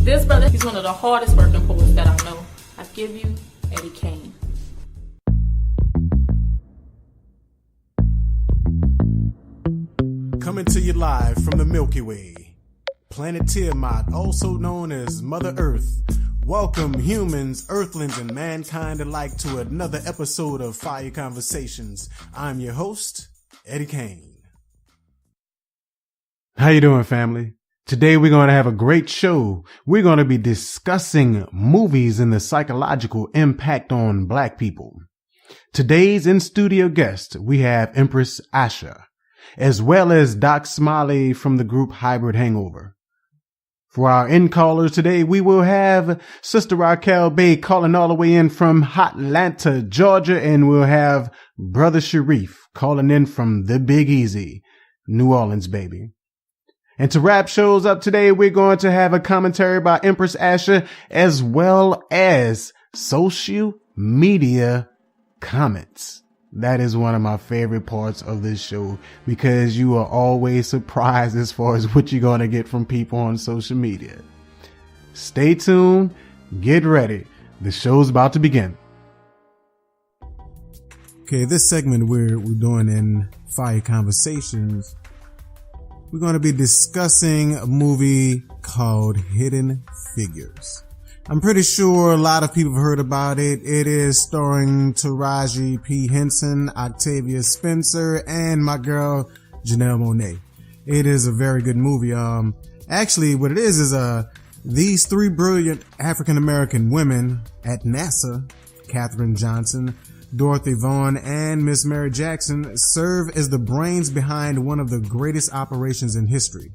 This brother, he's one of the hardest working poets that I know. I give you Eddie CAINE. Coming to you live from the Milky Way, planet Tiamat, also known as Mother Earth. Welcome humans, earthlings, and mankind alike to another episode of Fiyah Conversations. I'm your host, Eddie CAINE. How you doing, family? Today we're going to have a great show. We're going to be discussing movies and the psychological impact on Black people. Today's in-studio guest, we have Empress Asha, as well as Doc Smiley from the group Hybrid Hangover. For our in-callers today, we will have Sister Raquel Bay calling all the way in from Atlanta, Georgia, and we'll have Brother Sharif calling in from the Big Easy, New Orleans, baby. And to wrap shows up today, we're going to have a commentary by Empress Asha as well as social media comments. That is one of my favorite parts of this show because you are always surprised as far as what you're going to get from people on social media. Stay tuned. Get ready. The show's about to begin. Okay, this segment we're doing in Fiyah Conversations, we're going to be discussing a movie called Hidden Figures. I'm pretty sure a lot of people have heard about it. It is starring Taraji P. Henson, Octavia Spencer, and my girl Janelle Monáe. It is a very good movie. Actually, what it is these three brilliant African American women at NASA, Katherine Johnson, Dorothy Vaughan, and Miss Mary Jackson, serve as the brains behind one of the greatest operations in history,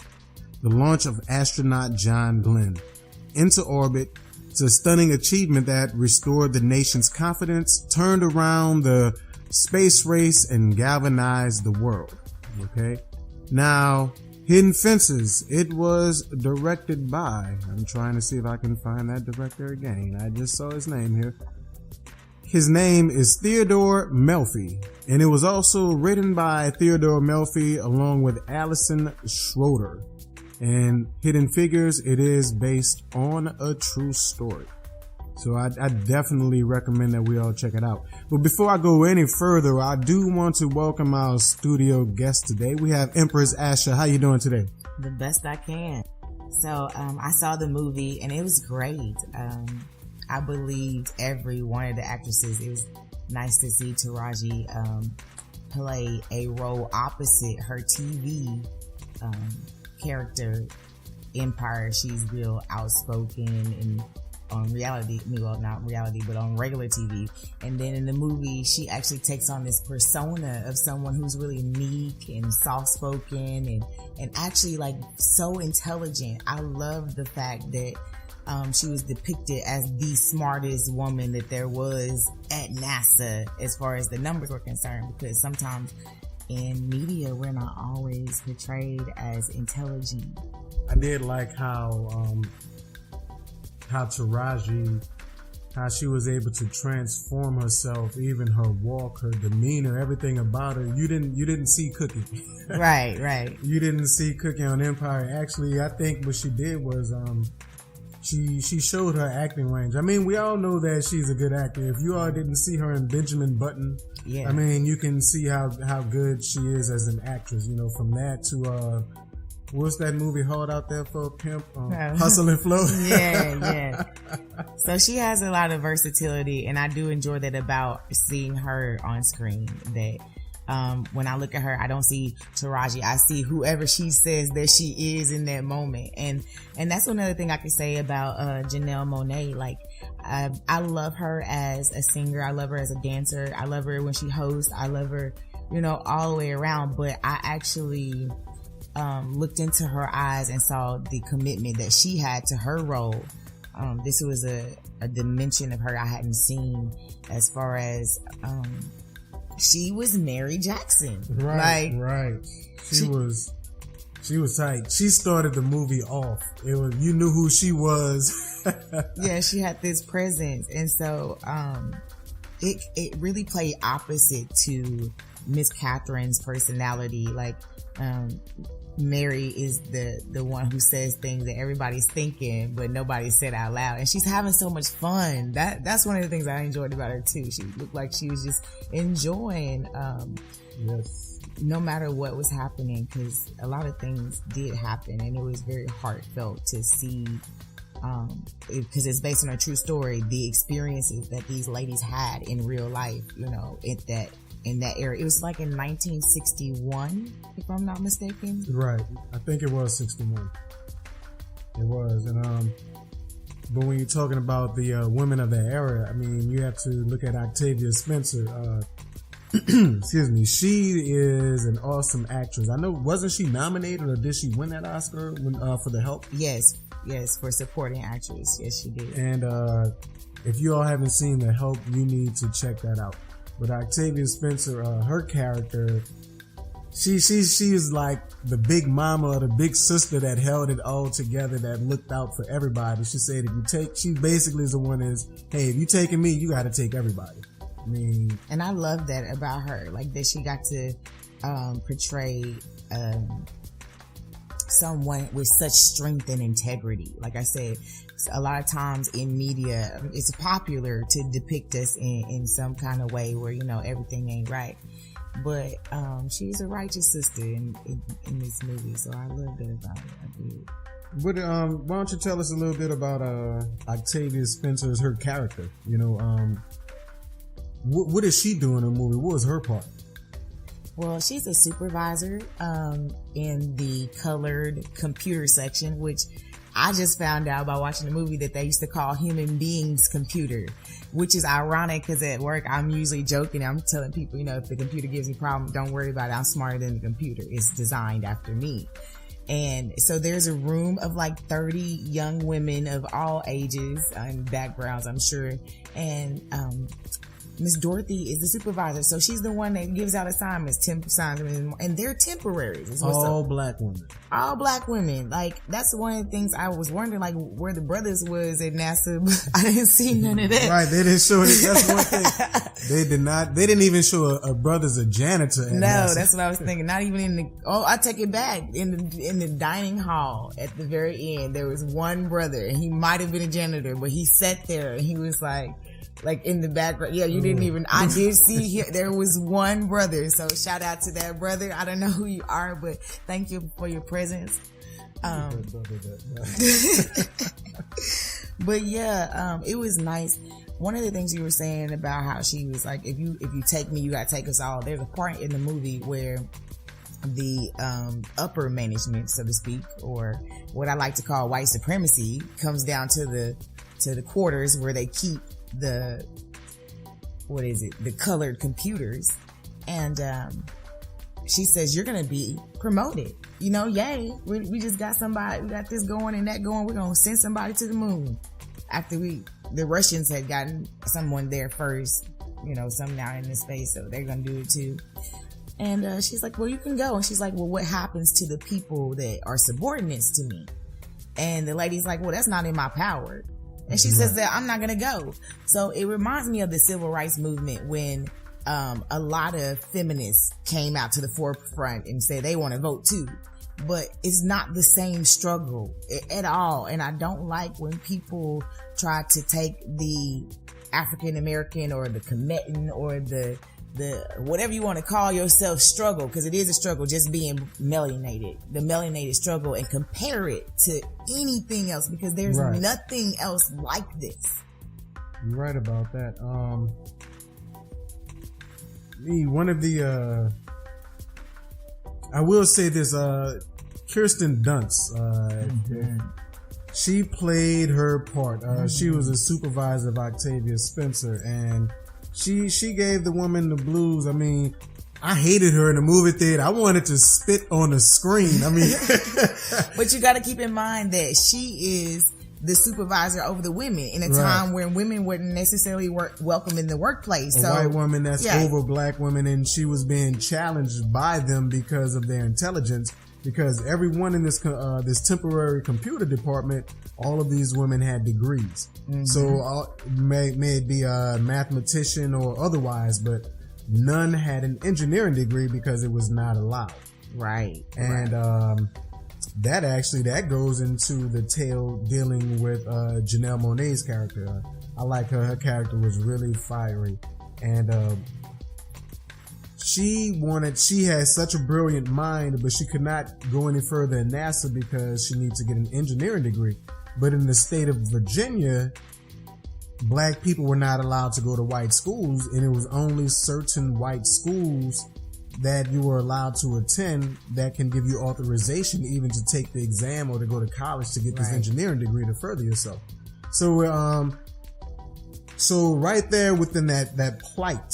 the launch of astronaut John Glenn into orbit. It's a stunning achievement that restored the nation's confidence, turned around the space race, and galvanized the world. Okay. Now, Hidden Fences, it was directed by, I'm trying to see if I can find that director again. I just saw his name here. His name is Theodore Melfi, and it was also written by Theodore Melfi along with Allison Schroeder. And Hidden Figures, it is based on a true story. So I definitely recommend that we all check it out. But before I go any further, I do want to welcome our studio guest today. We have Empress Asha. How you doing today? The best I can. So I saw the movie and it was great. I believed every one of the actresses. It was nice to see Taraji play a role opposite her TV character Empire. She's real outspoken and on reality, well, not reality, but on regular TV. And then in the movie, she actually takes on this persona of someone who's really meek and soft-spoken and actually like so intelligent. I love the fact that she was depicted as the smartest woman that there was at NASA as far as the numbers were concerned, because sometimes in media, we're not always portrayed as intelligent. I did like how Taraji, how she was able to transform herself, even her walk, her demeanor, everything about her. You didn't see Cookie. Right. You didn't see Cookie on Empire. Actually, I think what she did was she showed her acting range. I mean, we all know that she's a good actor. If you all didn't see her in Benjamin Button, yeah, I mean, you can see how good she is as an actress. You know, from that to what's that movie Hard Out There for a Pimp? Hustle and Flow. Yeah. So she has a lot of versatility, and I do enjoy that about seeing her on screen. That when I look at her, I don't see Taraji. I see whoever she says that she is in that moment. And that's another thing I can say about Janelle Monáe. Like, I love her as a singer. I love her as a dancer. I love her when she hosts. I love her, all the way around. But I actually looked into her eyes and saw the commitment that she had to her role. This was a dimension of her I hadn't seen, as far as she was Mary Jackson. Right. She was tight. She started the movie off. You knew who she was. Yeah, she had this presence. And so, it really played opposite to Miss Catherine's personality. Like, Mary is the one who says things that everybody's thinking, but nobody said out loud. And she's having so much fun. That's one of the things I enjoyed about her too. She looked like she was just enjoying, yes, no matter what was happening, because a lot of things did happen, and it was very heartfelt to see, because it's based on a true story, the experiences that these ladies had in real life, you know, in that era. It was like in 1961, if I'm not mistaken. Right. I think it was 61. It was. And but when you're talking about the women of the era, I mean, you have to look at Octavia Spencer. Excuse me. She is an awesome actress. I know, wasn't she nominated, or did she win that Oscar for The Help? Yes, for supporting actress. Yes, she did. And if you all haven't seen The Help, you need to check that out. But Octavia Spencer, her character, she is like the big mama or the big sister that held it all together, that looked out for everybody. She said, she basically is the one is, hey, if you taking me, you got to take everybody. I mean, and I love that about her, like that she got to portray someone with such strength and integrity. Like I said, a lot of times in media, it's popular to depict us in some kind of way where, you know, everything ain't right. But she's a righteous sister in this movie, so I love that about her. I did. But why don't you tell us a little bit about Octavia Spencer's, her character? You know, what is she doing in the movie? What was her part? Well, she's a supervisor in the colored computer section, which I just found out by watching the movie that they used to call human beings computer, which is ironic because at work I'm usually joking. I'm telling people, you know, if the computer gives me a problem, don't worry about it. I'm smarter than the computer. It's designed after me. And so there's a room of like 30 young women of all ages and backgrounds, I'm sure. And Miss Dorothy is the supervisor, so she's the one that gives out assignments, temp assignments, and they're temporaries. All black women. All black women. Like, that's one of the things I was wondering, like, where the brothers was at NASA, but I didn't see none of that. Right, they didn't show it. That's one thing. They didn't even show a brother's a janitor at NASA. That's what I was thinking. Not even in the, I take it back. In the dining hall at the very end, there was one brother, and he might have been a janitor, but he sat there and he was like in the background. Yeah, you didn't even, I did see here, there was one brother. So shout out to that brother. I don't know who you are, but thank you for your presence. But yeah, it was nice. One of the things you were saying about how she was like, if you take me, you gotta take us all. There's a part in the movie where the upper management, so to speak, or what I like to call white supremacy, comes down to the quarters where they keep the colored computers, and she says, you're gonna be promoted, you know, yay, we just got somebody, we got this going and that going, we're gonna send somebody to the moon. After the Russians had gotten someone there first, you know, some now in the space, so they're gonna do it too. And she's like, well, you can go. And she's like, well, what happens to the people that are subordinates to me? And the lady's like, well, that's not in my power. And she says that I'm not going to go. So it reminds me of the civil rights movement when a lot of feminists came out to the forefront and said they want to vote too. But it's not the same struggle at all. And I don't like when people try to take the African American or the Cometan or the whatever you want to call yourself struggle, because it is a struggle just being melanated, the melanated struggle, and compare it to anything else, because there's nothing else like this. You're right about that. One of the I will say this, Kirsten Dunst, she played her part. She was a supervisor of Octavia Spencer, and she gave the woman the blues. I mean, I hated her in the movie theater. I wanted to spit on the screen. I mean, but you got to keep in mind that she is the supervisor over the women in a time when women wouldn't necessarily welcome in the workplace. A white woman that's over black women, and she was being challenged by them because of their intelligence. Because everyone in this temporary computer department, all of these women had degrees. Mm-hmm. So may it be a mathematician or otherwise, but none had an engineering degree because it was not allowed. Right. And that goes into the tale dealing with Janelle Monáe's character. I like her. Her character was really fiery, and she has such a brilliant mind, but she could not go any further in NASA because she needs to get an engineering degree. But in the state of Virginia, black people were not allowed to go to white schools, and it was only certain white schools that you were allowed to attend that can give you authorization even to take the exam or to go to college to get this engineering degree to further yourself. So right there within that plight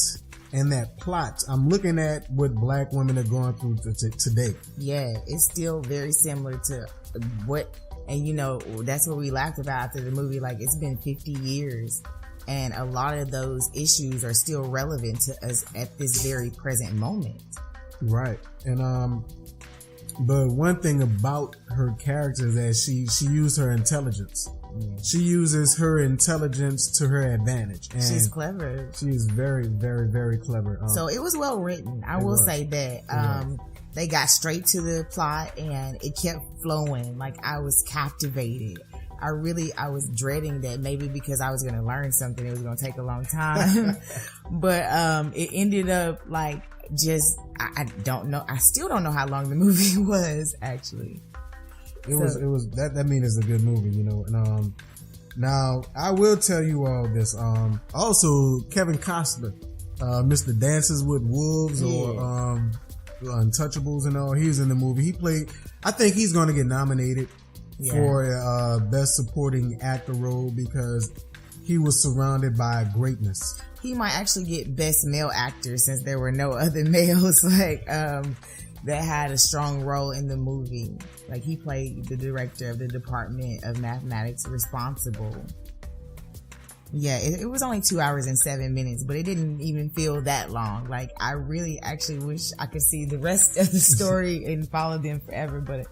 and that plot, I'm looking at what black women are going through today. Yeah, it's still very similar to what, and you know, that's what we laughed about after the movie. Like, it's been 50 years and a lot of those issues are still relevant to us at this very present moment. Right. And, but one thing about her character is that she used her intelligence. Yeah. She uses her intelligence to her advantage. And she's clever. She's very, very, very clever. So it was well written. I will say that. They got straight to the plot and it kept flowing. Like, I was captivated. I was dreading that maybe because I was going to learn something, it was going to take a long time. But it ended up like just, I don't know. I still don't know how long the movie was, actually. It was that means it's a good movie, you know. And now I will tell you all this. Also Kevin Costner, Mr. Dances with Wolves, or Untouchables and all. He's in the movie. He played. I think he's going to get nominated for best supporting actor role because he was surrounded by greatness. He might actually get best male actor since there were no other males that had a strong role in the movie. Like, he played the director of the Department of Mathematics responsible. Yeah, it was only 2 hours and 7 minutes, but it didn't even feel that long. Like, I really actually wish I could see the rest of the story and follow them forever. But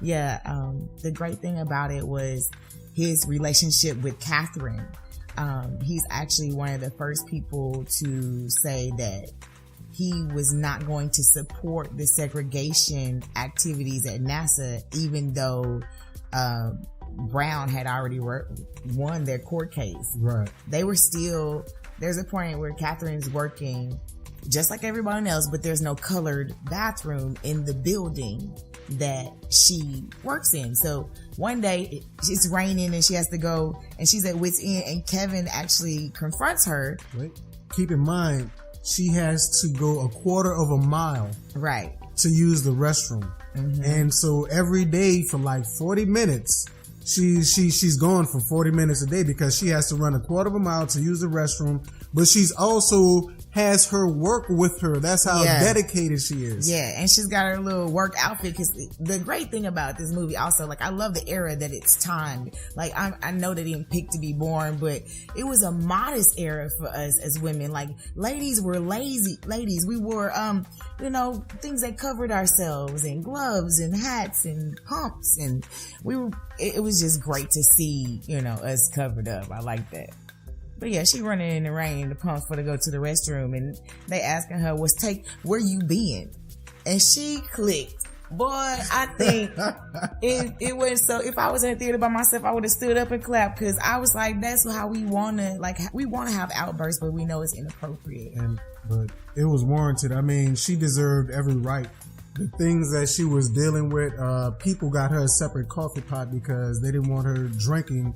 yeah, the great thing about it was his relationship with Catherine. He's actually one of the first people to say that he was not going to support the segregation activities at NASA, even though Brown had already won their court case. Right. They were still, there's a point where Catherine's working just like everyone else, but there's no colored bathroom in the building that she works in. So one day it's raining and she has to go and she's at wit's end, and Kevin actually confronts her. Wait, keep in mind, she has to go a quarter of a mile. Right. To use the restroom. Mm-hmm. And so every day for like 40 minutes, she's gone for 40 minutes a day because she has to run a quarter of a mile to use the restroom, but she's also has her work with her. That's how dedicated she is. Yeah, and she's got her little work outfit, because the great thing about this movie also, like, I love the era that it's timed. Like, I know they didn't pick to be born, but it was a modest era for us as women. Like, ladies were lazy. Ladies, we wore, things that covered ourselves, and gloves and hats and pumps, and it was just great to see, us covered up. I like that. But yeah, she running in the rain in the pumps for to go to the restroom, and they asking her, where you been? And she clicked. Boy, I think it was so, if I was in the theater by myself, I would have stood up and clapped, because I was like, that's how we want to have outbursts, but we know it's inappropriate. But it was warranted. I mean, she deserved every right. The things that she was dealing with, people got her a separate coffee pot because they didn't want her drinking.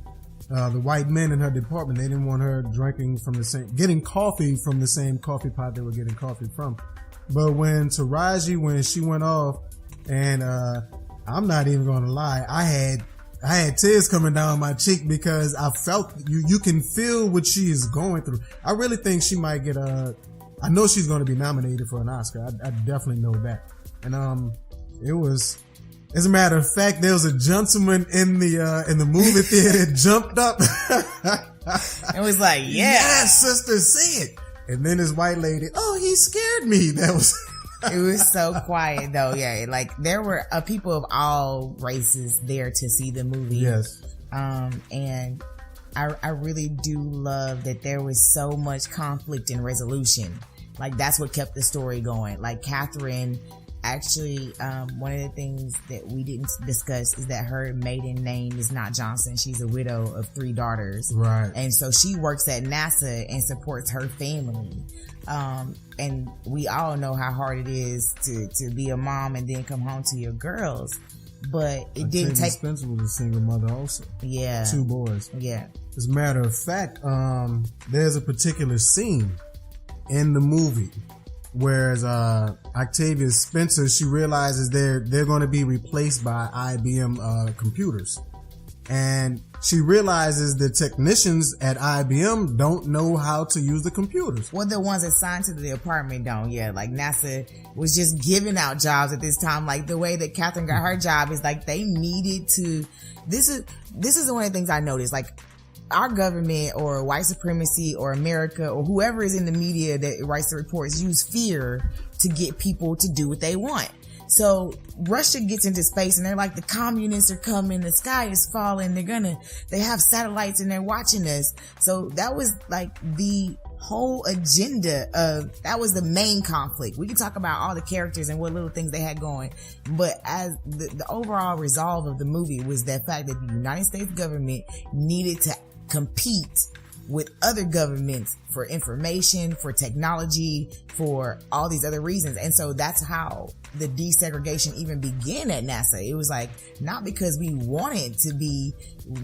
The white men in her department, they didn't want her getting coffee from the same coffee pot they were getting coffee from. But when she went off, and I'm not even going to lie, I had tears coming down my cheek because I felt you can feel what she is going through. I really think she might get I know she's going to be nominated for an Oscar. I definitely know that. And it was. As a matter of fact, there was a gentleman in the movie theater jumped up. It was like, yes, sister, say it. And then this white lady, he scared me. It was so quiet though. Yeah. Like, there were people of all races there to see the movie. Yes. And I really do love that there was so much conflict and resolution. Like, that's what kept the story going. Like, Catherine actually, one of the things that we didn't discuss is that her maiden name is not Johnson. She's a widow of 3 daughters. Right. And so she works at NASA and supports her family. And we all know how hard it is to be a mom and then come home to your girls. But it didn't take. Spencer was a single mother also. Yeah. 2 boys. Yeah. As a matter of fact, there's a particular scene in the movie whereas Octavia Spencer, she realizes they're going to be replaced by IBM computers. And she realizes the technicians at IBM don't know how to use the computers. Well, the ones assigned to the department don't. Yeah, like NASA was just giving out jobs at this time. Like the way that Catherine got her job is like they needed to. This is one of the things I noticed. Like our government or white supremacy or America or whoever is in the media that writes the reports use fear to get people to do what they want. So Russia gets into space and they're like, the communists are coming, the sky is falling, they have satellites and they're watching us. So that was like the whole agenda that was the main conflict. We can talk about all the characters and what little things they had going, but as the overall resolve of the movie was that fact that the United States government needed to compete with other governments for information, for technology, for all these other reasons. And so that's how the desegregation even began at NASA. It was like, not because we wanted to be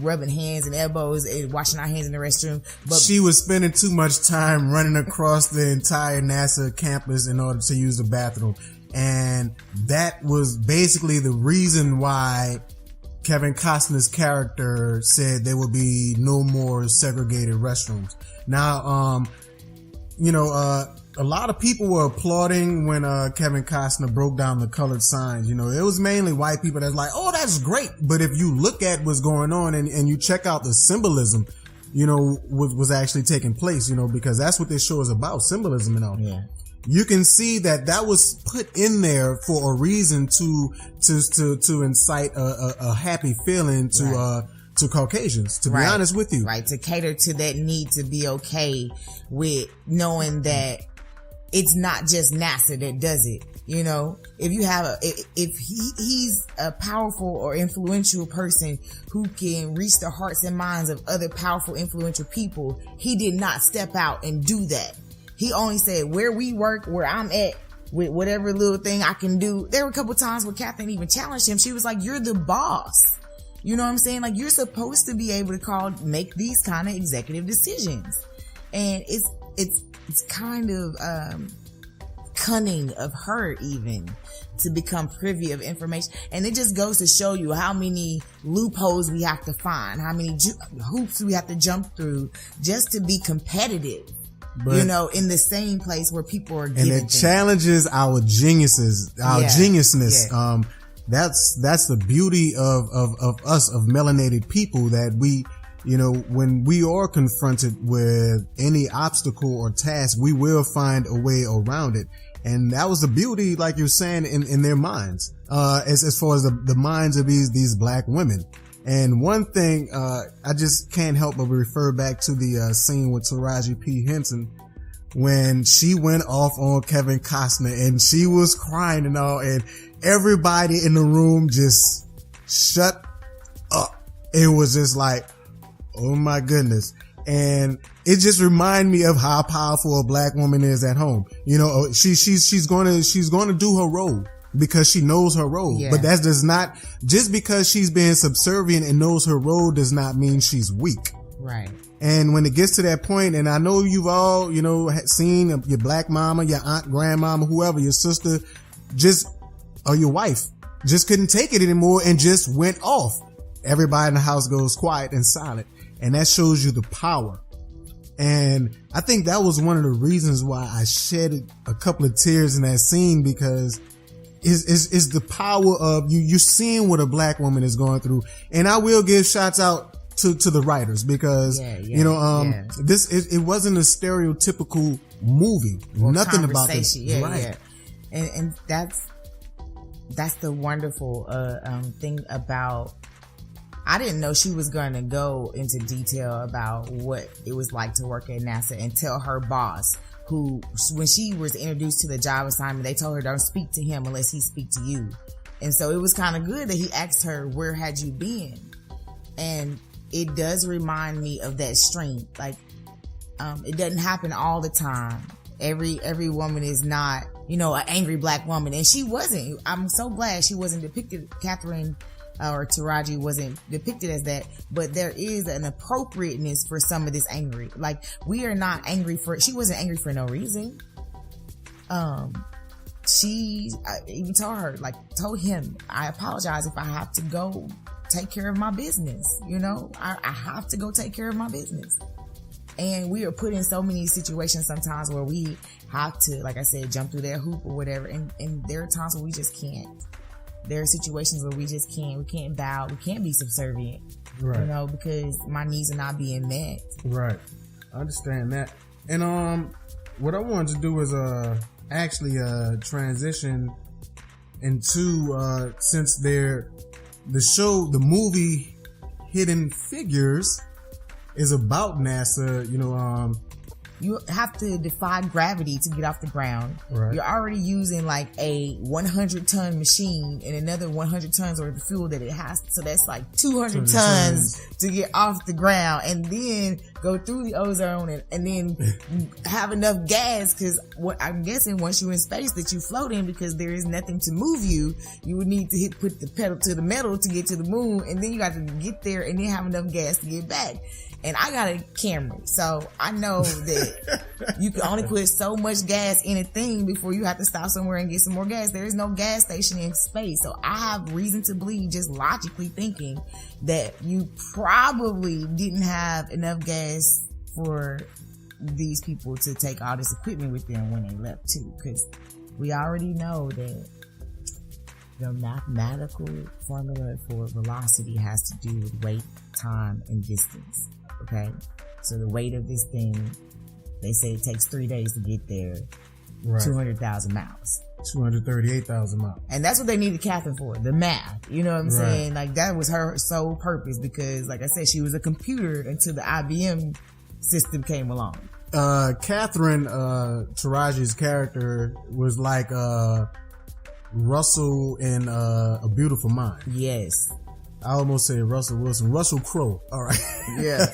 rubbing hands and elbows and washing our hands in the restroom, but she was spending too much time running across the entire NASA campus in order to use the bathroom. And that was basically the reason why Kevin Costner's character said there will be no more segregated restrooms. Now, a lot of people were applauding when Kevin Costner broke down the colored signs. It was mainly white people that's like, oh, that's great. But if you look at what's going on and you check out the symbolism, was actually taking place, because that's what this show is about, symbolism and all. Yeah. You can see that was put in there for a reason to incite a happy feeling to Caucasians, to be honest with you. Right. To cater to that need to be okay with knowing that it's not just NASA that does it. If you have if he's a powerful or influential person who can reach the hearts and minds of other powerful, influential people, he did not step out and do that. He only said where we work, where I'm at, with whatever little thing I can do. There were a couple times where Catherine even challenged him. She was like, you're the boss. You know what I'm saying? Like, you're supposed to be able to make these kind of executive decisions. And it's kind of, cunning of her even to become privy of information. And it just goes to show you how many loopholes we have to find, how many hoops we have to jump through just to be competitive. But, in the same place where people are giving and it challenges our geniuses, our geniusness. Yeah. That's the beauty of us, of melanated people, that we, when we are confronted with any obstacle or task, we will find a way around it. And that was the beauty, like you're saying, in their minds, as far as the minds of these black women. And one thing, I just can't help but refer back to the scene with Taraji P. Henson when she went off on Kevin Costner and she was crying and all, and everybody in the room just shut up. It was just like, oh my goodness. And it just reminded me of how powerful a black woman is at home. She's going to do her role, because she knows her role. Yeah. But that does not, just because she's being subservient and knows her role does not mean she's weak. Right. And when it gets to that point, and I know you've all, seen your black mama, your aunt, grandmama, whoever, your sister, or your wife, just couldn't take it anymore and just went off. Everybody in the house goes quiet and silent. And that shows you the power. And I think that was one of the reasons why I shed a couple of tears in that scene, because is the power of you're seeing what a black woman is going through. And I will give shouts out to the writers, because it wasn't a stereotypical movie. Or nothing about this. Yeah. And that's the wonderful thing about I didn't know she was going to go into detail about what it was like to work at NASA and tell her boss, who, when she was introduced to the job assignment, they told her, don't speak to him unless he speak to you. And so it was kind of good that he asked her, where had you been? And it does remind me of that strength. Like, it doesn't happen all the time. Every woman is not, an angry black woman. And she wasn't. I'm so glad she wasn't depicted, Catherine or Taraji wasn't depicted as that, but there is an appropriateness for some of this angry. Like, we are not angry she wasn't angry for no reason. I even told him, I apologize if I have to go take care of my business. I have to go take care of my business. And we are put in so many situations sometimes where we have to, like I said, jump through that hoop or whatever. And there are times where we just can't. There are situations where we just can't. We can't bow. We can't be subservient. Right. Because my needs are not being met. Right. I understand that. And what I wanted to do is actually transition into since the movie Hidden Figures is about NASA, you have to defy gravity to get off the ground. Right. You're already using like a 100-ton machine and another 100 tons worth of fuel that it has. So that's like 200 tons to get off the ground, and then go through the ozone and then have enough gas. Cause I'm guessing once you're in space that you float in, because there is nothing to move you. You would need to put the pedal to the metal to get to the moon. And then you got to get there and then have enough gas to get back. And I got a Camry, so I know that you can only put so much gas in a thing before you have to stop somewhere and get some more gas. There is no gas station in space. So I have reason to believe, just logically thinking, that you probably didn't have enough gas for these people to take all this equipment with them when they left too. Because we already know that the mathematical formula for velocity has to do with weight, time, and distance. Okay, so the weight of this thing, they say it takes 3 days to get there. Right. 200,000 miles. 238,000 miles. And that's what they needed Catherine for, the math. You know what I'm saying? Like, that was her sole purpose, because, like I said, she was a computer until the IBM system came along. Catherine, Taraji's character was like Russell in A Beautiful Mind. Yes. I almost said Russell Wilson, Russell Crowe. All right. Yeah.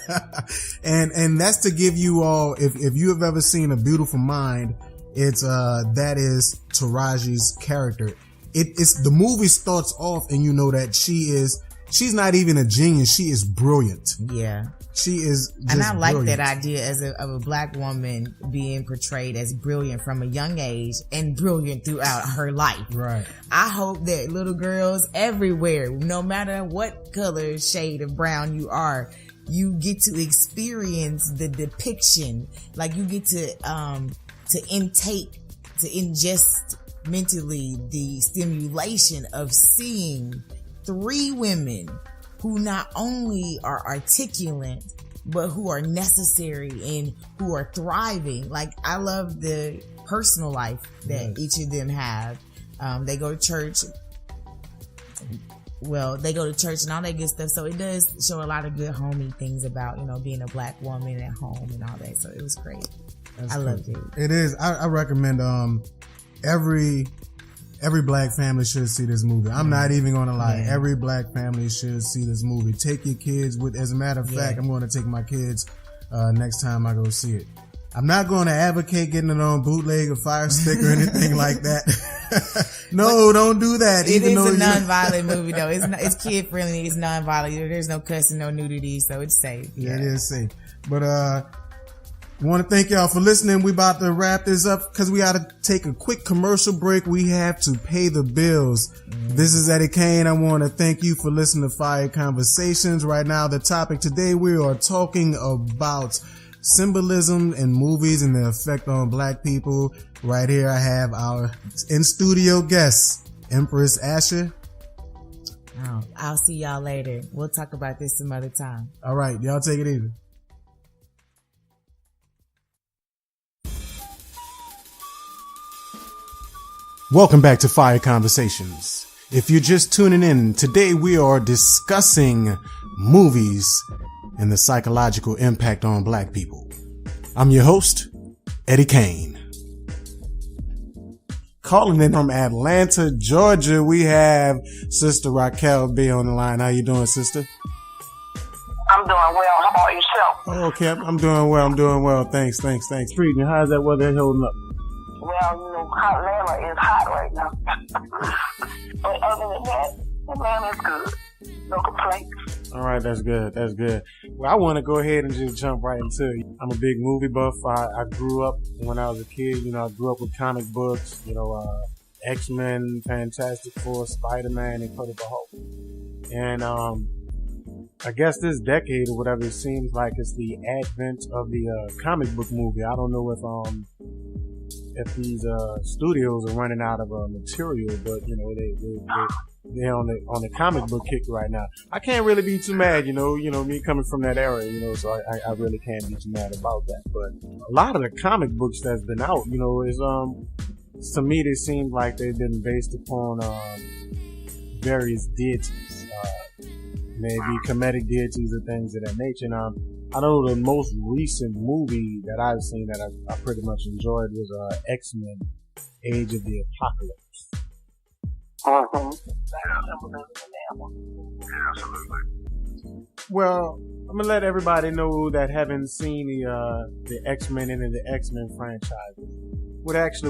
and that's to give you all, if you have ever seen A Beautiful Mind, it's, that is Taraji's character. It's the movie starts off and you know that she's not even a genius. She is brilliant. Yeah. She is just and I like brilliant. that idea of a black woman being portrayed as brilliant from a young age and brilliant throughout her life. Right. I hope that little girls everywhere, no matter what color shade of brown you are, you get to experience the depiction. Like, you get to ingest mentally the stimulation of seeing 3 women who not only are articulate, but who are necessary and who are thriving. Like, I love the personal life that each of them have. They go to church. Well, they go to church and all that good stuff. So it does show a lot of good homey things about, being a black woman at home and all that. So it was great. I loved it. It is. I recommend, every black family should see this movie. I'm not even going to lie. Yeah. Every black family should see this movie. Take your kids with, as a matter of fact, I'm going to take my kids, next time I go see it. I'm not going to advocate getting it on bootleg or Fire Stick or anything like that. No, but don't do that. It is a non-violent movie though. It's kid friendly. It's non-violent. There's no cussing, no nudity, so it's safe. Yeah, it is safe. But, want to thank y'all for listening. We about to wrap this up because we got to take a quick commercial break. We have to pay the bills. This is Eddie Kane. I want to thank you for listening to Fire Conversations. Right now, the topic today, we are talking about symbolism in movies and the effect on black people. Right here, I have our in-studio guest, Empress Asher. Oh, I'll see y'all later. We'll talk about this some other time. All right. Y'all take it easy. Welcome back to Fire Conversations. If you're just tuning in, today we are discussing movies and the psychological impact on black people. I'm your host, Eddie CAINE. Calling in from Atlanta, Georgia, we have Sister Raquel B on the line. How you doing, sister? I'm doing well. How about yourself? Oh, okay, I'm doing well. Thanks. Treating you. How's that weather holding up? Well, Atlanta is hot right now. But other than that, Atlanta is good. No complaints. All right, that's good. Well, I want to go ahead and just jump right into it. I'm a big movie buff. I grew up when I was a kid. I grew up with comic books. X-Men, Fantastic Four, Spider-Man, Incredible Hulk. And I guess this decade or whatever, it seems like it's the advent of the comic book movie. I don't know if these studios are running out of material, but they're on the comic book kick right now. I can't really be too mad, me coming from that era, so I really can't be too mad about that. But a lot of the comic books that's been out, is to me they seem like they've been based upon various deities, maybe comedic deities or things of that nature. And I know the most recent movie that I've seen that I pretty much enjoyed was X-Men: Age of the Apocalypse. Absolutely. Well, I'm gonna let everybody know that haven't seen the X-Men and the X-Men franchises. What it's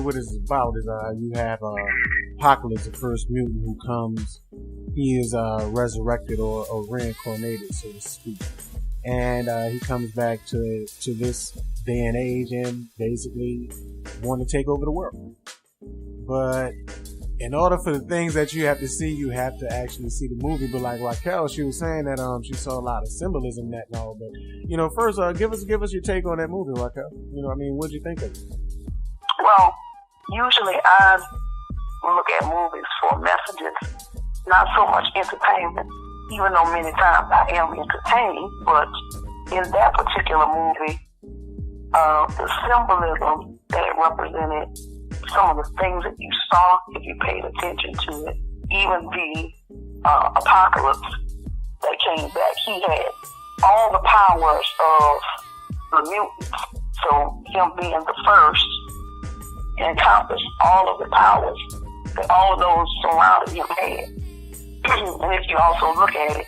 about is you have Apocalypse, the first mutant who comes. He is resurrected or reincarnated, so to speak. And he comes back to this day and age and basically want to take over the world. But in order for the things that you have to see, you have to actually see the movie. But like Raquel, she was saying that she saw a lot of symbolism in that and all. But first, give us your take on that movie, Raquel. What'd you think of it? Well, usually I look at movies for messages, not so much entertainment. Even though many times I am entertained, but in that particular movie, the symbolism that it represented, some of the things that you saw, if you paid attention to it, even the Apocalypse that came back, he had all the powers of the mutants. So him being the first encompassed all of the powers that all of those surrounding him had. And if you also look at it,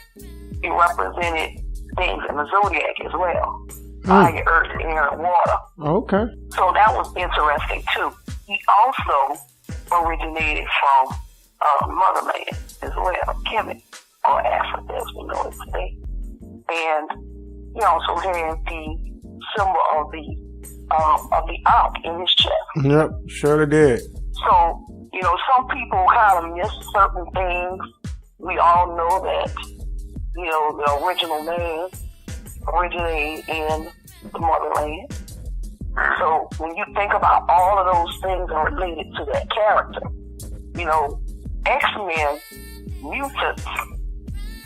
it represented things in the zodiac as well. Fire, earth, air, and water. Okay. So that was interesting too. He also originated from Motherland as well, Kemet, or Africa as we know it today. And he also had the symbol of the Ankh in his chest. Yep, surely did. So, some people kind of miss certain things. We all know that, the original man originated in the motherland. So when you think about all of those things are related to that character, X-Men, mutants,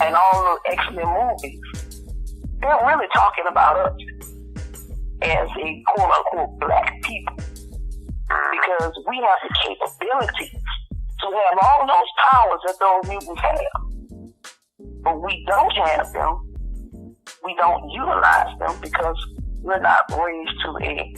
and all the X-Men movies, they're really talking about us as a quote-unquote black people. Because we have the capability to have all those powers that those mutants have. But we don't have them. We don't utilize them because we're not raised to a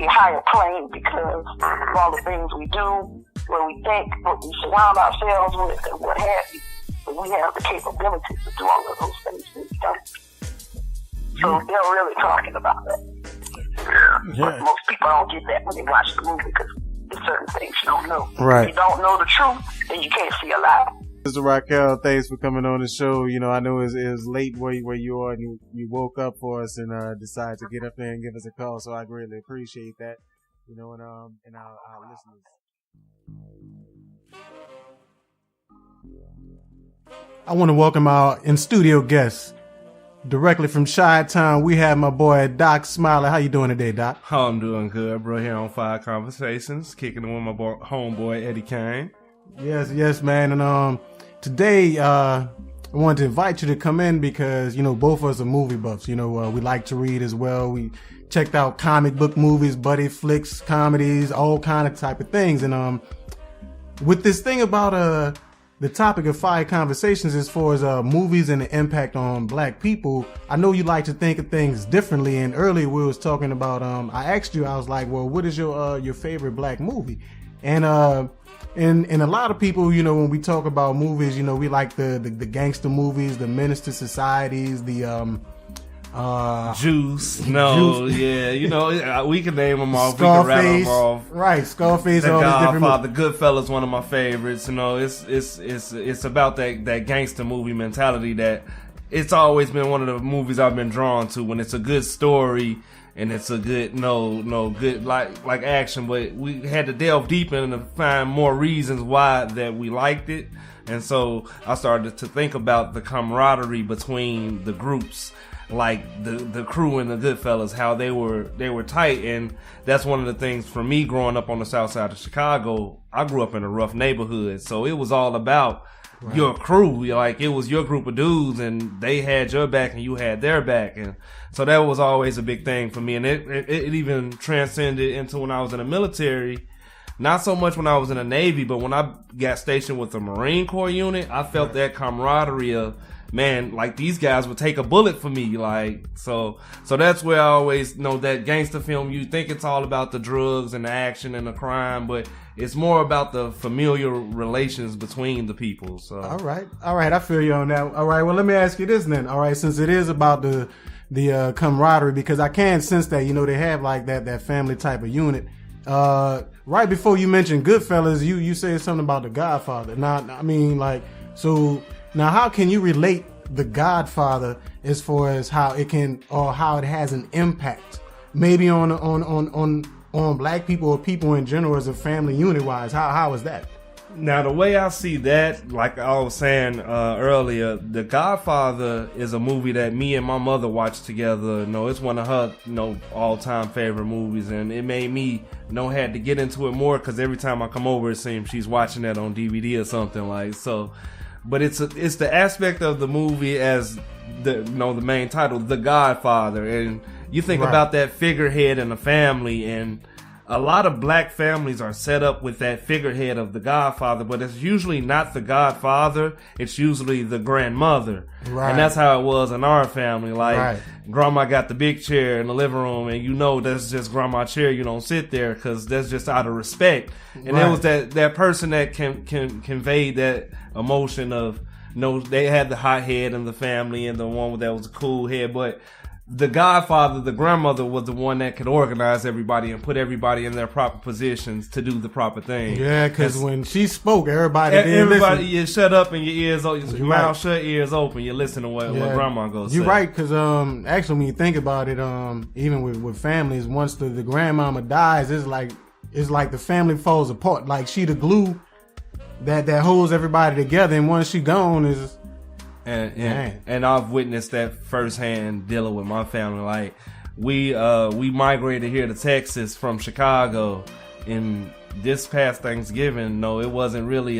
higher plane because of all the things we do, what we think, what we surround ourselves with, and what have you. But we have the capability to do all of those things we don't. So they're really talking about that. Yeah. But most people don't get that when they watch the movie because there's certain things you don't know. Right. If you don't know the truth, then you can't see a lot. Mr. Raquel, thanks for coming on the show. I know it was late where you are, and you woke up for us and decided to get up there and give us a call. So I greatly appreciate that. And our listeners. I want to welcome our in-studio guests. Directly from Chi-Town, we have my boy Doc Smiley. How you doing today, Doc? Oh, I'm doing good, bro. Here on Fire Conversations, kicking it with my homeboy Eddie CAINE. Yes, man. And today I wanted to invite you to come in because both of us are movie buffs. We like to read as well. We checked out comic book movies, buddy flicks, comedies, all kind of type of things. And with this thing about the topic of Fire Conversations as far as movies and the impact on black people. I know you like to think of things differently, and earlier we was talking about I asked you, I was like, well, what is your favorite black movie? And a lot of people, you know, when we talk about movies, you know, we like the gangster movies, the menace to societies, the Juice. No, Juice. yeah, you know, we can name them off. Scarface, we can rattle them off. Right, Scarface, The all these different Godfather, movies. Goodfellas, one of my favorites. You know, it's about that gangster movie mentality that it's always been one of the movies I've been drawn to when it's a good story and it's a good good like action. But we had to delve deep in to find more reasons why that we liked it, and so I started to think about the camaraderie between the groups. Like the crew and the Goodfellas, how they were tight, and that's one of the things for me growing up on the south side of Chicago. I grew up in a rough neighborhood, so it was all about your crew. Like, it was your group of dudes, and they had your back and you had their back, and so that was always a big thing for me. And it even transcended into when I was in the military. Not so much when I was in the Navy, but when I got stationed with the Marine Corps unit, I felt that camaraderie of, man, like, these guys would take a bullet for me, like, so that's where I always know that gangster film, you think it's all about the drugs and the action and the crime, but it's more about the familial relations between the people. So All right, I feel you on that. All right, well, let me ask you this then. All right, since it is about the camaraderie, because I can sense that, you know, they have like that family type of unit. Right before you mentioned Goodfellas, you said something about The Godfather. Now, I mean, like, so now how can you relate The Godfather as far as how it can, or how it has an impact maybe on black people or people in general as a family unit wise? How is that? now the way I see that, like I was saying earlier, The Godfather is a movie that me and my mother watched together. It's one of her all-time favorite movies, and it made me had to get into it more, because every time I come over, it seems she's watching that on DVD or something, like so. But it's the aspect of the movie as the main title, The Godfather, and you think about that figurehead in the family, and a lot of black families are set up with that figurehead of the Godfather, but it's usually not the Godfather, it's usually the grandmother. Right. And that's how it was in our family. Like, grandma got the big chair in the living room, and that's just grandma's chair. You don't sit there, because that's just out of respect. And there was that person that can convey that emotion of, they had the hot head in the family and the one that was a cool head, but the Godfather, the grandmother, was the one that could organize everybody and put everybody in their proper positions to do the proper thing. Yeah, because when she spoke, everybody you shut up and your ears open, your mouth shut, ears open. You listen to what grandma goes. You're right, because actually, when you think about it, even with families, once the grandmama dies, it's like the family falls apart. Like, she the glue that holds everybody together, and once she gone is. And I've witnessed that firsthand dealing with my family. Like, we migrated here to Texas from Chicago, and this past Thanksgiving, it wasn't really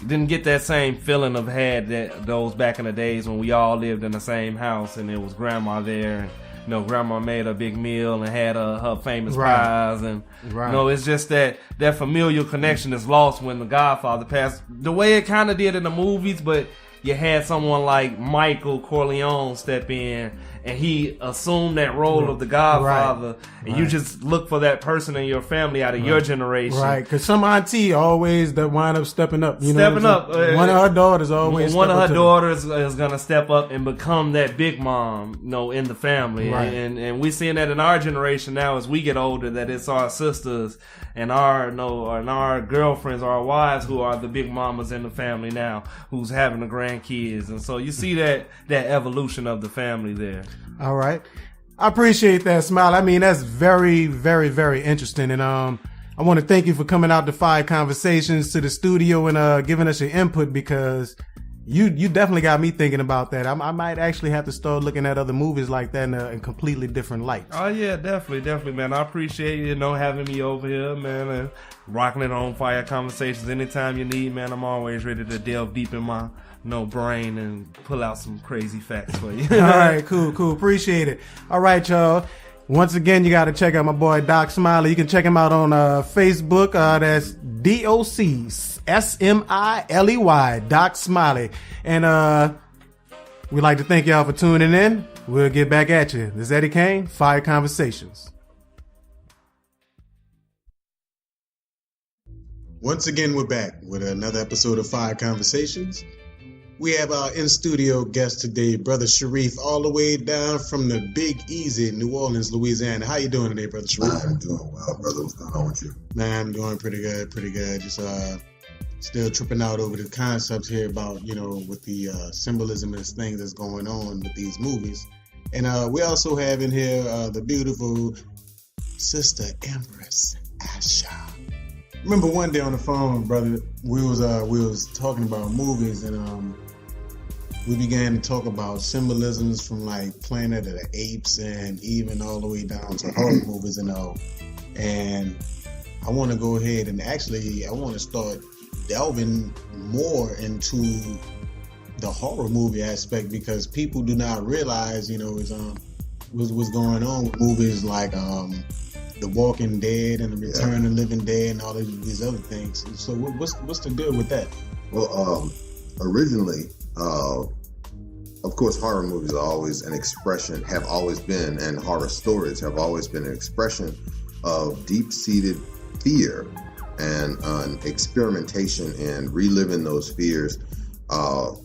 didn't get that same feeling of had those back in the days when we all lived in the same house and it was grandma there, and grandma made a big meal and had her famous pies, and it's just that familial connection is lost when the Godfather passed, the way it kind of did in the movies, but you had someone like Michael Corleone step in, and he assumed that role of the Godfather, and you just look for that person in your family out of your generation. Right, because some auntie always that wind up stepping up. Stepping up. One of her daughters always One of her daughters is going to step up and become that big mom, in the family. Right. And we're seeing that in our generation now as we get older, that it's our sisters and our girlfriends or our wives who are the big mamas in the family now, who's having the grandkids. And so you see that evolution of the family there. All right. I appreciate that, Smile. I mean, that's very, very, very interesting. And I want to thank you for coming out to Fire Conversations to the studio and giving us your input, because you definitely got me thinking about that. I might actually have to start looking at other movies like that in a completely different light. Oh, yeah, definitely, man. I appreciate you, having me over here, man, and rocking it on Fire Conversations. Anytime you need, man, I'm always ready to delve deep in my brain and pull out some crazy facts for you. All right, cool. Appreciate it. All right, y'all. Once again, you got to check out my boy Doc Smiley. You can check him out on Facebook. That's DOCSMILEY, Doc Smiley. And we'd like to thank y'all for tuning in. We'll get back at you. This is Eddie CAINE, Fire Conversations. Once again, we're back with another episode of Fire Conversations. We have our in-studio guest today, Brother Sharif, all the way down from the Big Easy, New Orleans, Louisiana. How you doing today, Brother Sharif? I'm doing well, brother. What's going on with you? Man, I'm doing pretty good. Just still tripping out over the concepts here about, with the symbolism and things that's going on with these movies. And we also have in here the beautiful Sister Empress Asha. Remember one day on the phone, brother, we was talking about movies, and we began to talk about symbolisms from like Planet of the Apes and even all the way down to horror movies and all. And I want to go ahead and I want to start delving more into the horror movie aspect, because people do not realize, what's going on with movies like The Walking Dead and The Return of the Living Dead and all these other things. So what's the deal with that? Well, originally, of course, horror movies are always an expression, have always been, and horror stories have always been an expression of deep-seated fear and an experimentation in reliving those fears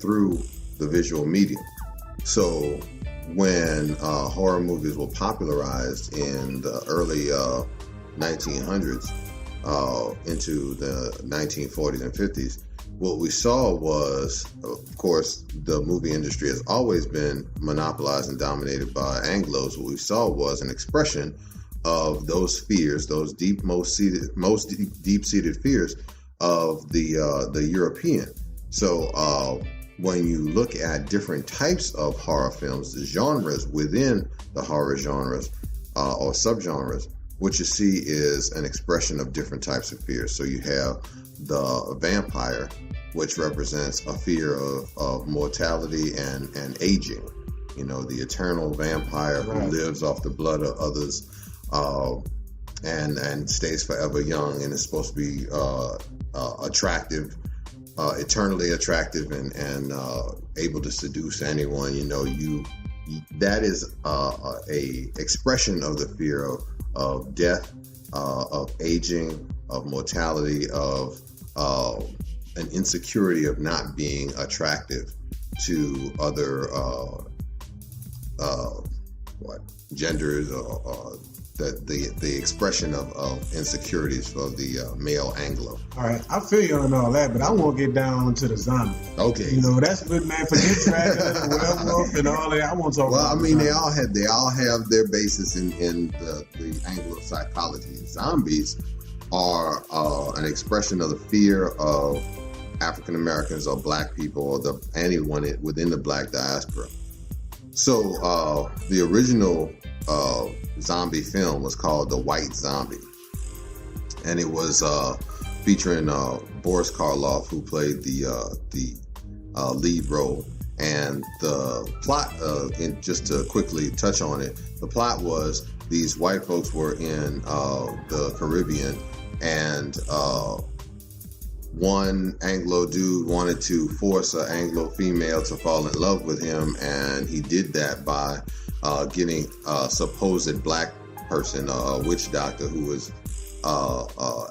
through the visual medium. So when horror movies were popularized in the early 1900s into the 1940s and 50s, what we saw was, of course, the movie industry has always been monopolized and dominated by Anglos. What we saw was an expression of those fears, those most deep-seated fears of the European. So when you look at different types of horror films, the genres within the horror genres or subgenres, what you see is an expression of different types of fears. So you have the vampire, which represents a fear of mortality and aging. The eternal vampire who lives off the blood of others and stays forever young and is supposed to be attractive, eternally attractive and able to seduce anyone. That is a expression of the fear of death, of aging, of mortality, of an insecurity of not being attractive to other genders, or the expression of insecurities for the male Anglo. All right, I feel you on all that, but I want to get down to the zombies. Okay, that's good, man. Forget Dracula, the werewolf, and all that. I want to talk. Well, about they all have their basis in the Anglo psychology. Zombies are an expression of the fear of African Americans or Black people or anyone within the Black diaspora. So the original zombie film was called The White Zombie, and it was featuring Boris Karloff, who played the lead role. And the plot, just to quickly touch on it, the plot was these white folks were in the Caribbean, and one Anglo dude wanted to force an Anglo female to fall in love with him, and he did that by getting a supposed Black person, a witch doctor, who was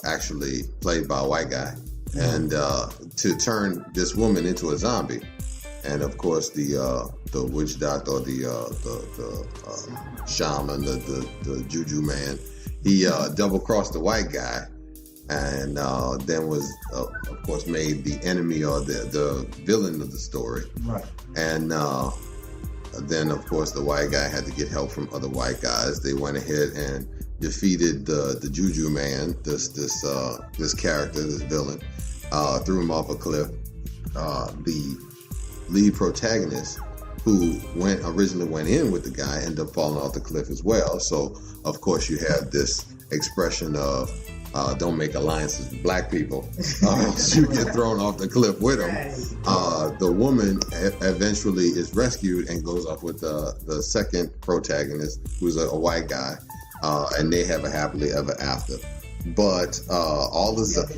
actually played by a white guy, and to turn this woman into a zombie. And of course, the witch doctor, or the shaman, the juju man, he double crossed the white guy, and then was of course made the enemy or the villain of the story. Right. And then of course the white guy had to get help from other white guys. They went ahead and defeated the juju man, this character, this villain, threw him off a cliff. The lead protagonist, who originally went in with the guy, ended up falling off the cliff as well. So of course you have this expression of don't make alliances with black people, you get thrown off the cliff with them. The woman eventually is rescued and goes off with the second protagonist, who's a white guy, and they have a happily ever after. But all the stuff,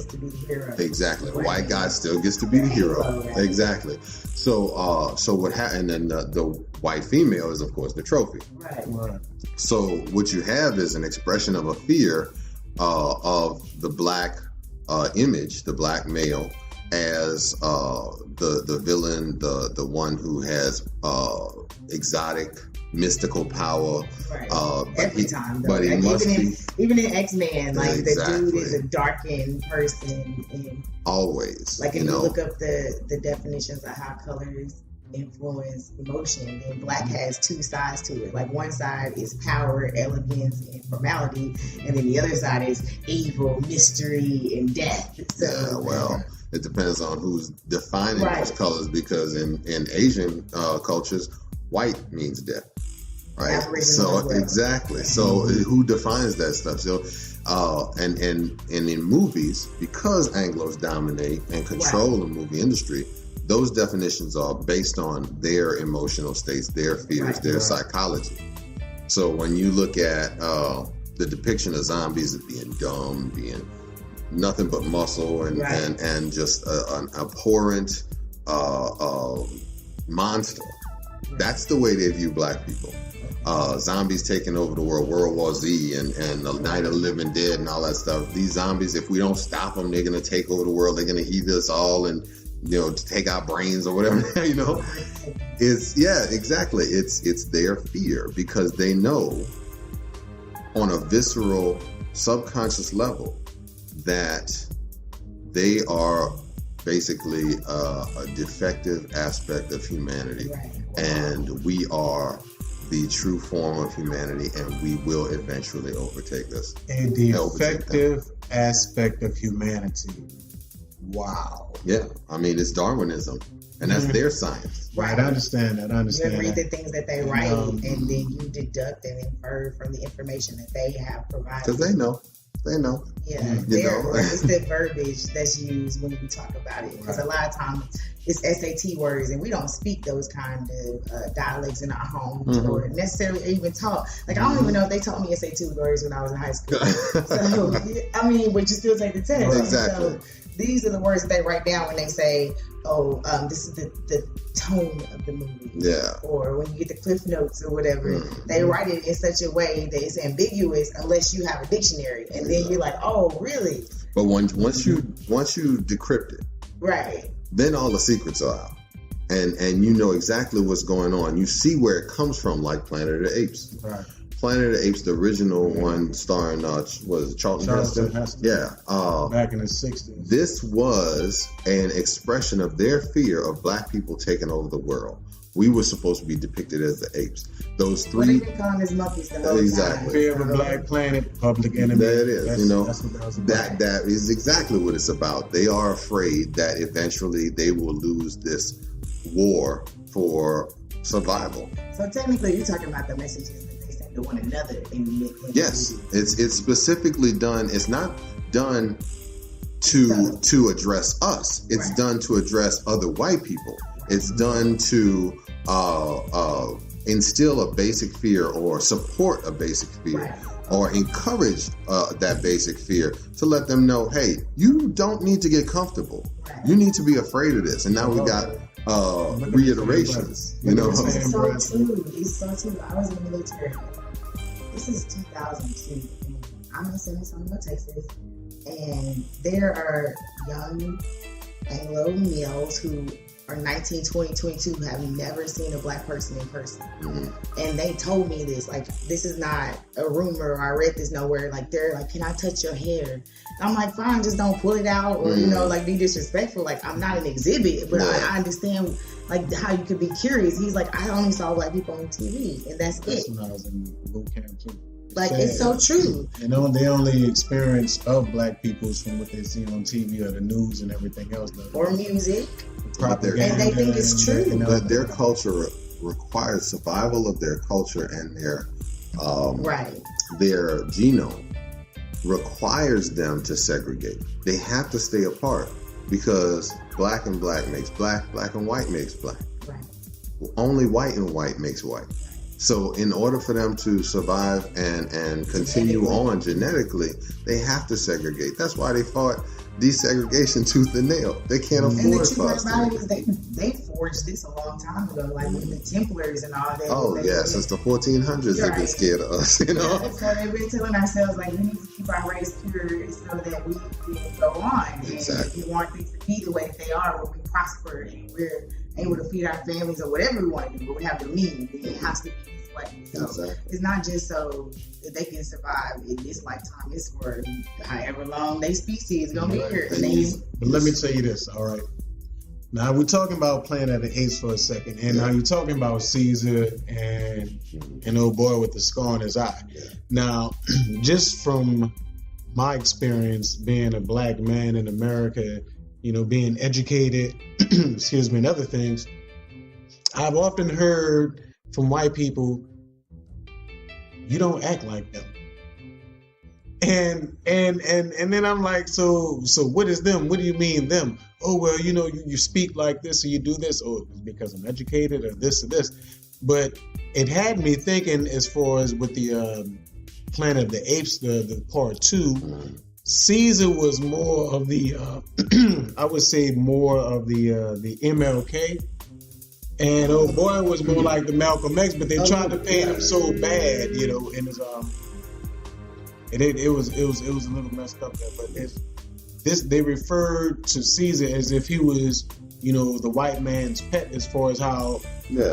exactly, the white guy still gets to be the hero, exactly. So what happened? And then the white female is, of course, the trophy. Right. So what you have is an expression of a fear of the black image, the black male, as the villain, the one who has exotic, mystical power. Right. Every time, though. But he must be. Even in X-Men, like Exactly. the dude is a darkened person, and Always. like if you look up the definitions of how colors influence emotion, then black has two sides to it. Like one side is power, elegance, and formality, and then the other side is evil, mystery, and death. So, Yeah, well, it depends on who's defining Right. those colors, because in Asian cultures, white means death. Right. Aboriginal So as well. exactly. So who defines that stuff? So and in movies, because Anglos dominate and control the movie industry, those definitions are based on their emotional states, their fears, their psychology. So when you look at the depiction of zombies as being dumb, being nothing but muscle and just an abhorrent monster, that's the way they view black people. Zombies taking over the world, World War Z and the Night of the Living Dead and all that stuff. These zombies, if we don't stop them, they're going to take over the world. They're going to eat us all and, to take our brains or whatever, It's, exactly. It's their fear, because they know on a visceral, subconscious level that they are basically a defective aspect of humanity. And we are the true form of humanity, and we will eventually overtake us. A defective aspect of humanity. Wow. Yeah, I mean, it's Darwinism, and that's their science. Right, I understand that. You read the things that they write, and then you deduct and infer from the information that they have provided. Because they know. Yeah, it's the verbiage that's used when we talk about it. Because a lot of times it's SAT words, and we don't speak those kind of dialects in our homes or necessarily even taught. Like, I don't even know if they taught me SAT words when I was in high school. So, I mean, but you still take the test. Exactly. So, these are the words that they write down when they say, this is the tone of the movie. Yeah. Or when you get the cliff notes or whatever, they write it in such a way that it's ambiguous unless you have a dictionary. And then you're like, oh, really? But once you decrypt it, right, then all the secrets are out. And you know exactly what's going on. You see where it comes from, like Planet of the Apes. Right. Planet of the Apes, the original one starring Charlton Heston? Yeah. Back in the 60s. This was an expression of their fear of black people taking over the world. We were supposed to be depicted as the apes. Those three. Well, they've been calling us monkeys the whole Exactly. time. Fear of a Black Planet, Public Enemy. There it is. That's what that was about. That is exactly what it's about. They are afraid that eventually they will lose this war for survival. So technically, you're talking about the messages that they send to one another in Yes, it's specifically done. It's not done to address us. It's done to address other white people. It's done to instill a basic fear or support a basic fear or encourage that basic fear to let them know, hey, you don't need to get comfortable. You need to be afraid of this. And now we got reiterations. It's so true. I was in the military. This is 2002. And I'm in San Antonio, Texas. And there are young Anglo males who are 19, 20, 22 who have never seen a black person in person. And they told me this, like, this is not a rumor or I read this nowhere. Like, they're like, can I touch your hair? I'm like, fine, just don't pull it out or, like, be disrespectful. Like, I'm not an exhibit, but I understand, like, how you could be curious. He's like, I only saw black people on TV, and that's it. When I was in boot camp, too. Like, it's so true. The only experience of black people is from what they see on TV or the news and everything else. Or music. And they think it's true. But their culture requires survival of their culture and their genome requires them to segregate. They have to stay apart because black and black makes black, black and white makes black. Right. Only white and white makes white. So in order for them to survive and continue on genetically, they have to segregate. That's why they fought desegregation tooth and nail. They can't afford and the truth us. about it is they forged this a long time ago, like with the Templars and all that. Oh yeah, since the 1400s they've been scared of us, you know. Yeah, so they've been telling ourselves like we need to keep our race pure so that we can go on. Exactly. And if we want things to be the way they are, when we prosper and we're able to feed our families or whatever we want to do, but we have the means. It has to be this way. So Exactly. it's not just so that they can survive in this lifetime. It's for however long their species is gonna be here. But let me tell you this, all right? Now we're talking about Planet of the Apes for a second, and now you're talking about Caesar and an old boy with the scar on his eye. Yeah. Now, just from my experience being a black man in America, you know, being educated, excuse me, and other things, I've often heard from white people, you don't act like them. And then I'm like, so what is them? What do you mean them? Oh, well, you know, you speak like this or you do this, or it's because I'm educated or this or this. But it had me thinking as far as with the Planet of the Apes, the part 2, Caesar was more of the, I would say more of the MLK. And old boy was more like the Malcolm X, but they tried to paint him so bad, you know, and it was a little messed up there. But they referred to Caesar as if he was, you know, the white man's pet, as far as how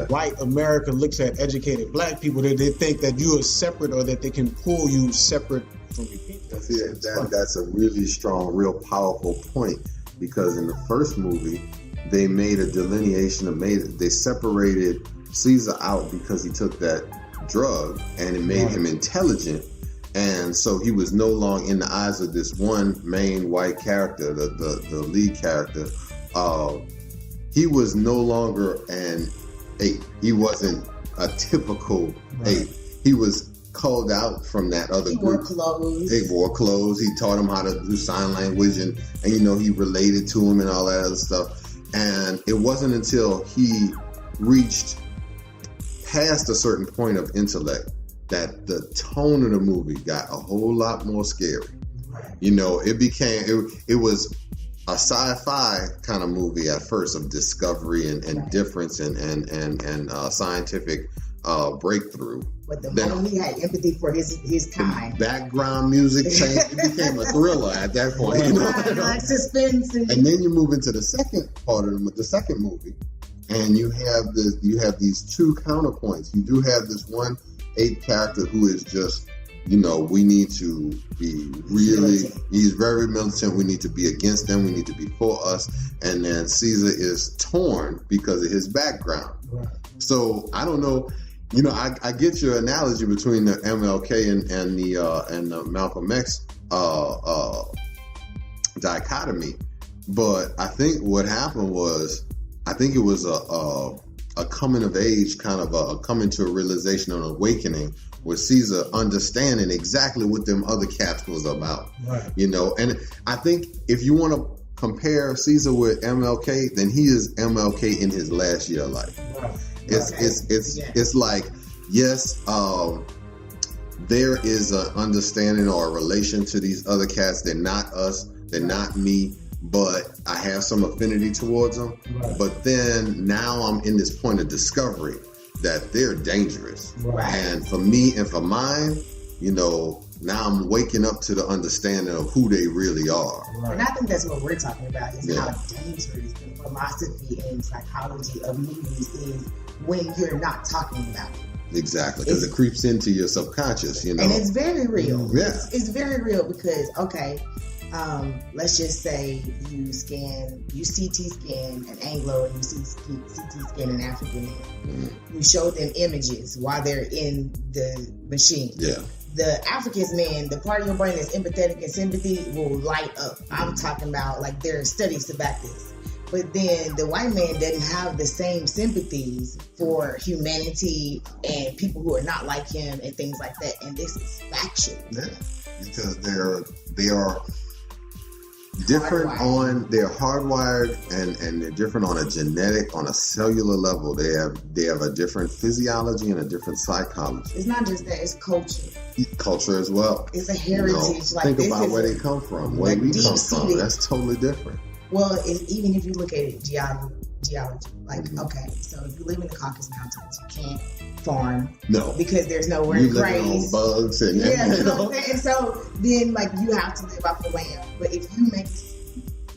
white America looks at educated black people. They think that you are separate, or that they can pull you separate from your people. That's a really strong, real powerful point, because in the first movie, they made a delineation they separated Caesar out because he took that drug and it made him intelligent. And so he was no longer, in the eyes of this one main white character, the lead character, he was no longer an ape. He wasn't a typical ape. He was called out from that other group. He wore clothes. He taught him how to do sign language, and you know, he related to him and all that other stuff. And it wasn't until he reached past a certain point of intellect that the tone of the movie got a whole lot more scary. You know, it was a sci-fi kind of movie at first, of discovery and difference and scientific breakthrough. But the moment he had empathy for his kind, background music changed. It became a thriller at that point. You know? Like suspense, and then you move into the second part of the second movie, and you have these two counterpoints. You do have this one ape character who is just, you know, we need to be he's very militant. We need to be against them. We need to be for us. And then Caesar is torn because of his background. Right. So I don't know. You know, I get your analogy between the MLK and the Malcolm X dichotomy, but I think what happened was, it was a coming of age, kind of a coming to a realization, an awakening, with Caesar understanding exactly what them other cats was about. Right. You know, and I think if you want to compare Caesar with MLK, then he is MLK in his last year of life. Right. It's like, yes, there is an understanding or a relation to these other cats. They're not us. They're not me. But I have some affinity towards them. Right. But then now I'm in this point of discovery that they're dangerous. Right. And for me and for mine, you know, now I'm waking up to the understanding of who they really are. Right. And I think that's what we're talking about, is how dangerous the philosophy and psychology of movies is when you're not talking about it. Exactly, because it creeps into your subconscious, you know. And it's very real. Yeah. It's very real because, okay, let's just say you CT scan an Anglo and you CT scan an African man. Mm-hmm. You show them images while they're in the machine. Yeah. The African's man, the part of your brain that's empathetic and sympathy will light up. I'm talking about, like, there are studies to back this. But then the white man doesn't have the same sympathies for humanity and people who are not like him and things like that. And this is factual. Yeah. because they are different they're hardwired and they're different on a genetic, on a cellular level. They have a different physiology and a different psychology. It's not just that, it's culture as well. It's a heritage. Think about where they come from, where we come from. That's totally different. Well, even if you look at it, geology, okay, so if you live in the Caucasus Mountains, you can't farm. No. Because there's nowhere to graze. Bugs and and so then you have to live off the land. But if you make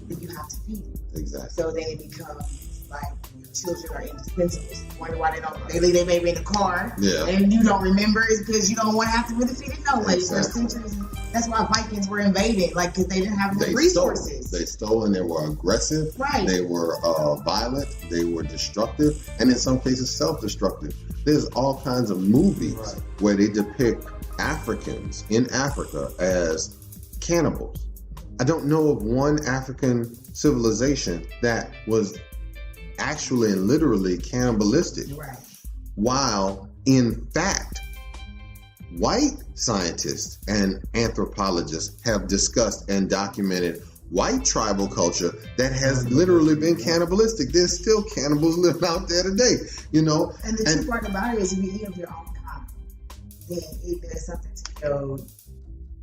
then you have to feed it. Exactly. So then it becomes like your children are indispensable. So you wonder why they leave their baby in the car. Yeah. And you don't remember it's because you don't want to have to really feed it no way. Exactly. For centuries. That's why Vikings were invaded, because they didn't have enough resources. They stole and they were aggressive. Right. They were violent. They were destructive, and in some cases self-destructive. There's all kinds of movies where they depict Africans in Africa as cannibals. I don't know of one African civilization that was actually and literally cannibalistic. Right. While in fact, white scientists and anthropologists have discussed and documented white tribal culture that has literally been cannibalistic. There's still cannibals living out there today, And the true part about it is, if you eat of your own kind, then there's something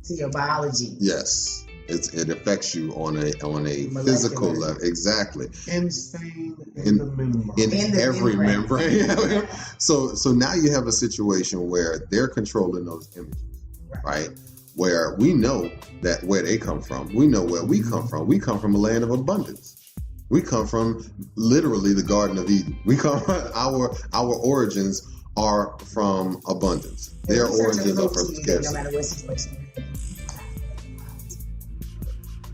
to your biology. Yes, it affects you on a physical level. Exactly. Insane in the membrane. In every membrane. So now you have a situation where they're controlling those images, right? Where we know that where they come from, we know where we come from. We come from a land of abundance. We come from literally the Garden of Eden. We come our origins are from abundance. Their origins are from scarcity. No matter what situation.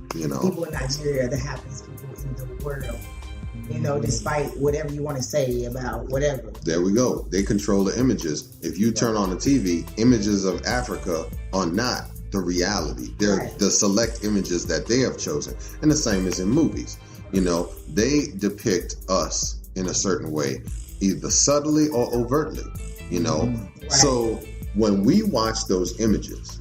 People in Nigeria, the happiest people in the world. Despite whatever you want to say about whatever. There we go. They control the images. If you turn on the TV, images of Africa are not the reality. They're the select images that they have chosen. And the same is in movies. They depict us in a certain way, either subtly or overtly, So when we watch those images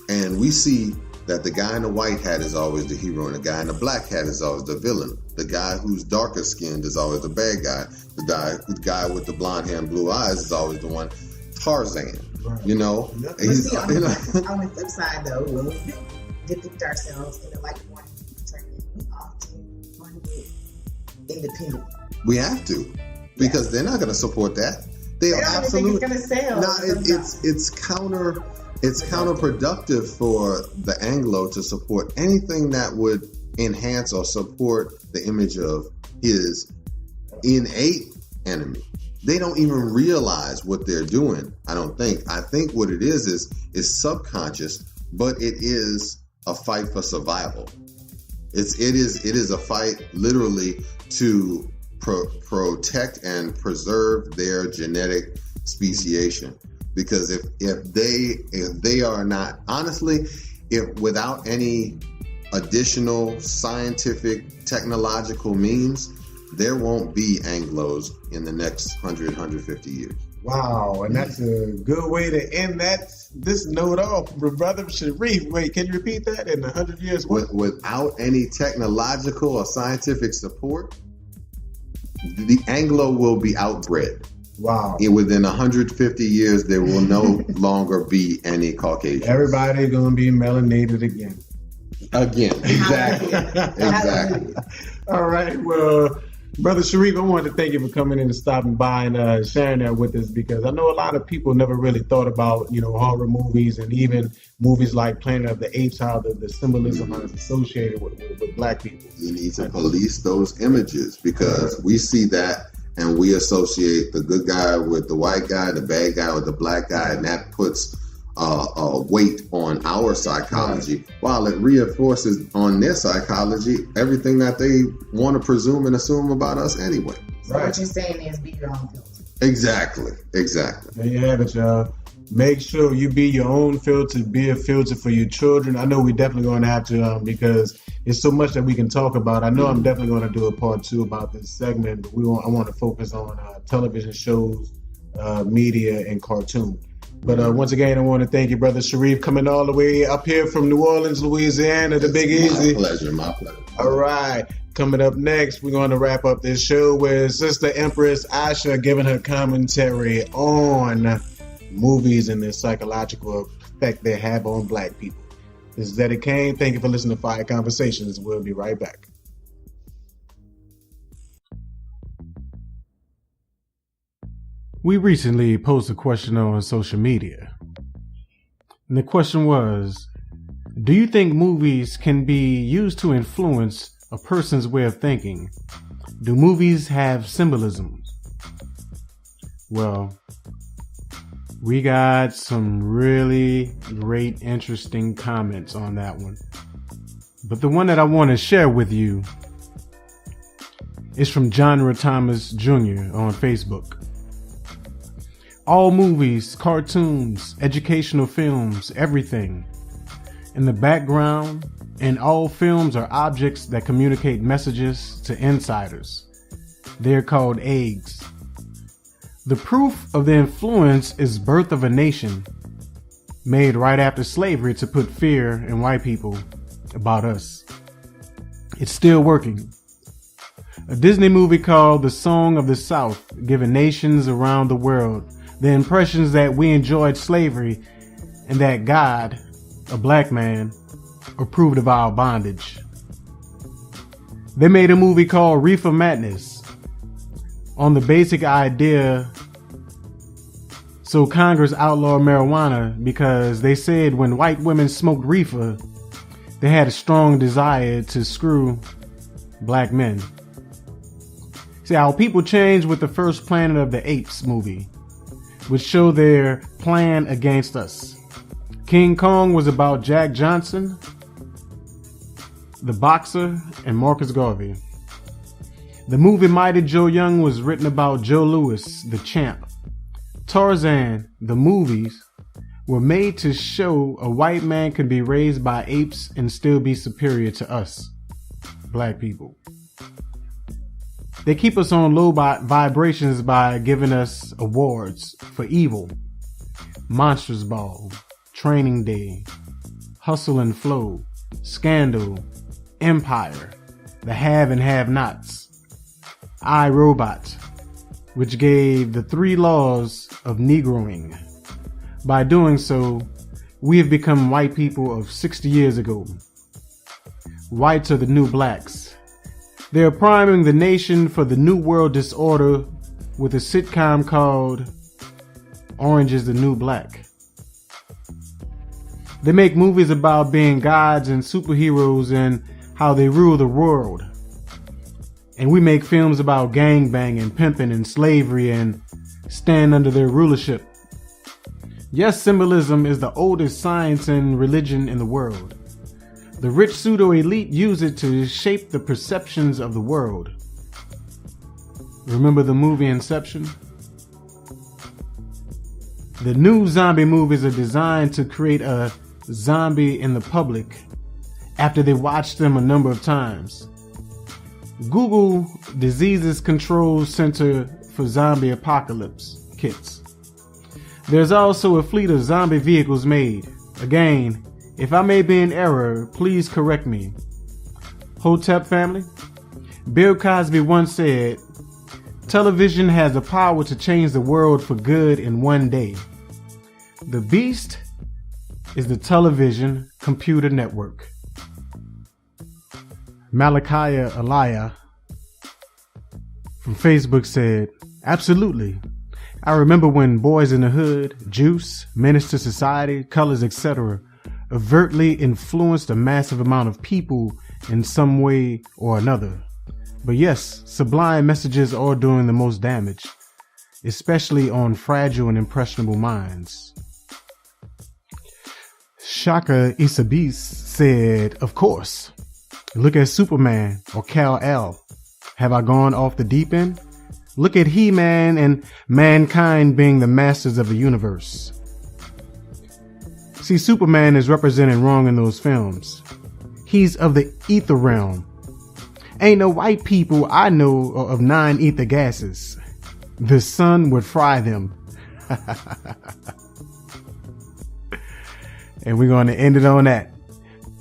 and we see that the guy in the white hat is always the hero and the guy in the black hat is always the villain. The guy who's darker skinned is always the bad guy. The guy with the blonde hair and blue eyes is always the one. Tarzan, But see, on the flip side though, when we do depict ourselves in the light one portrayal, we often want to get independent. We have to, because they're not going to support that. They are absolutely going to sell. No, it's counterproductive for the Anglo to support anything that would enhance or support the image of his innate enemy. They don't even realize what they're doing. I don't think. I think what it is subconscious, but it is a fight for survival. It is a fight literally to protect and preserve their genetic speciation. Because if they are not, honestly, if without any additional scientific technological means, there won't be Anglos in the next 100, 150 years. Wow, and that's a good way to end this note off. Brother Sharif, wait, can you repeat that? In 100 years? Without any technological or scientific support, the Anglo will be outbred. Wow. Within 150 years, there will no longer be any Caucasians. Everybody going to be melanated again. Exactly. All right. Well, Brother Sharif, I wanted to thank you for coming in and stopping by and sharing that with us, because I know a lot of people never really thought about, horror movies and even movies like Planet of the Apes, how the symbolism is associated with Black people. You need to police those images, because we see that and we associate the good guy with the white guy, the bad guy with the black guy, and that puts a weight on our psychology, while it reinforces on their psychology everything that they want to presume and assume about us anyway. So what you're saying is be your own filter. Exactly. There you have it, y'all. Make sure you be your own filter, be a filter for your children. I know we're definitely going to have to, because there's so much that we can talk about. I know I'm definitely going to do a part 2 about this segment, but I want to focus on television shows, media, and cartoon. But once again, I want to thank you, Brother Sharif, coming all the way up here from New Orleans, Louisiana, the Big Easy. My pleasure. All right. Coming up next, we're going to wrap up this show with Sister Empress Asha giving her commentary on movies and the psychological effect they have on Black people. This is Eddie Kane. Thank you for listening to Fire Conversations. We'll be right back. We recently posted a question on social media. And the question was, do you think movies can be used to influence a person's way of thinking? Do movies have symbolism? Well, we got some really great, interesting comments on that one. But the one that I want to share with you is from Genre Thomas Jr. on Facebook. All movies, cartoons, educational films, everything. In the background, in all films are objects that communicate messages to insiders. They're called eggs. The proof of the influence is Birth of a Nation, made right after slavery to put fear in white people about us. It's still working. A Disney movie called The Song of the South, giving nations around the world the impressions that we enjoyed slavery and that God, a black man, approved of our bondage. They made a movie called Reefer Madness on the basic idea so Congress outlawed marijuana because they said when white women smoked reefer, they had a strong desire to screw black men. See how people changed with the first Planet of the Apes movie, which showed their plan against us. King Kong was about Jack Johnson, the boxer, and Marcus Garvey. The movie Mighty Joe Young was written about Joe Louis, the champ. Tarzan, the movies, were made to show a white man can be raised by apes and still be superior to us, black people. They keep us on low vibrations by giving us awards for evil. Monsters Ball, Training Day, Hustle and Flow, Scandal, Empire, The Have and Have Nots, I, Robot, which gave the 3 laws of Negroing. By doing so, we have become white people of 60 years ago. Whites are the new blacks. They are priming the nation for the New World Disorder with a sitcom called Orange is the New Black. They make movies about being gods and superheroes and how they rule the world. And we make films about gangbanging, pimping, and slavery and stand under their rulership. Yes, symbolism is the oldest science and religion in the world. The rich pseudo-elite use it to shape the perceptions of the world. Remember the movie Inception? The new zombie movies are designed to create a zombie in the public after they watch them a number of times. Google Diseases Control Center for Zombie Apocalypse kits. There's also a fleet of zombie vehicles made. Again, if I may be in error, please correct me. Hotep family? Bill Cosby once said, television has the power to change the world for good in one day. The beast is the television computer network. Malachiah Aliyah from Facebook said, absolutely. I remember when Boys in the Hood, Juice, Menace to Society, Colors, etc. overtly influenced a massive amount of people in some way or another. But yes, sublime messages are doing the most damage, especially on fragile and impressionable minds. Shaka Isabis said, of course. Look at Superman or Kal-El. Have I gone off the deep end? Look at He-Man and mankind being the masters of the universe. See, Superman is represented wrong in those films. He's of the ether realm. Ain't no white people I know of 9 ether gases. The sun would fry them. And we're going to end it on that.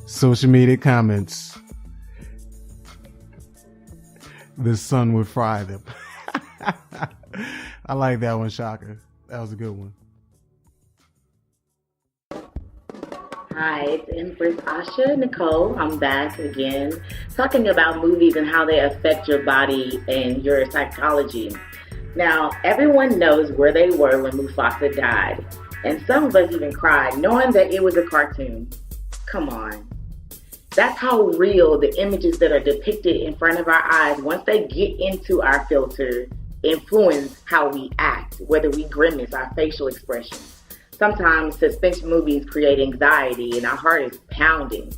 Social media comments. The sun would fry them. I like that one, Shaka. That was a good one. Hi, it's Empress Asha Nicole. I'm back again talking about movies and how they affect your body and your psychology. Now, everyone knows where they were when Mufasa died, and some of us even cried knowing that it was a cartoon. Come on. That's how real the images that are depicted in front of our eyes, once they get into our filter, influence how we act, whether we grimace, our facial expressions. Sometimes suspense movies create anxiety and our heart is pounding.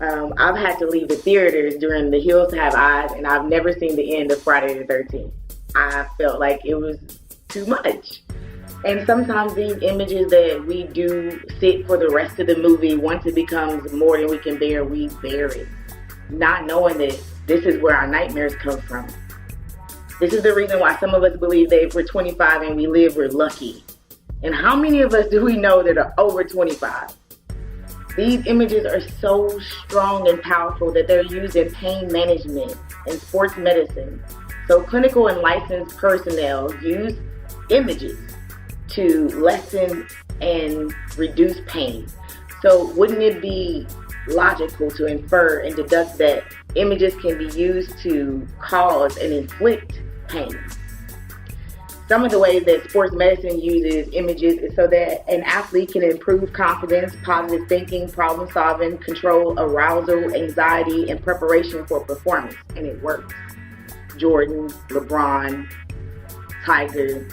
I've had to leave the theaters during The Hills Have Eyes, and I've never seen the end of Friday the 13th. I felt like it was too much. And sometimes these images that we do sit for the rest of the movie, once it becomes more than we can bear, we bear it, not knowing that this is where our nightmares come from. This is the reason why some of us believe that if we're 25 and we live, we're lucky. And how many of us do we know that are over 25? These images are so strong and powerful that they're used in pain management and sports medicine. So clinical and licensed personnel use images to lessen and reduce pain. So wouldn't it be logical to infer and deduct that images can be used to cause and inflict pain? Some of the ways that sports medicine uses images is so that an athlete can improve confidence, positive thinking, problem solving, control arousal, anxiety, and preparation for performance. And it works. Jordan, LeBron, Tiger,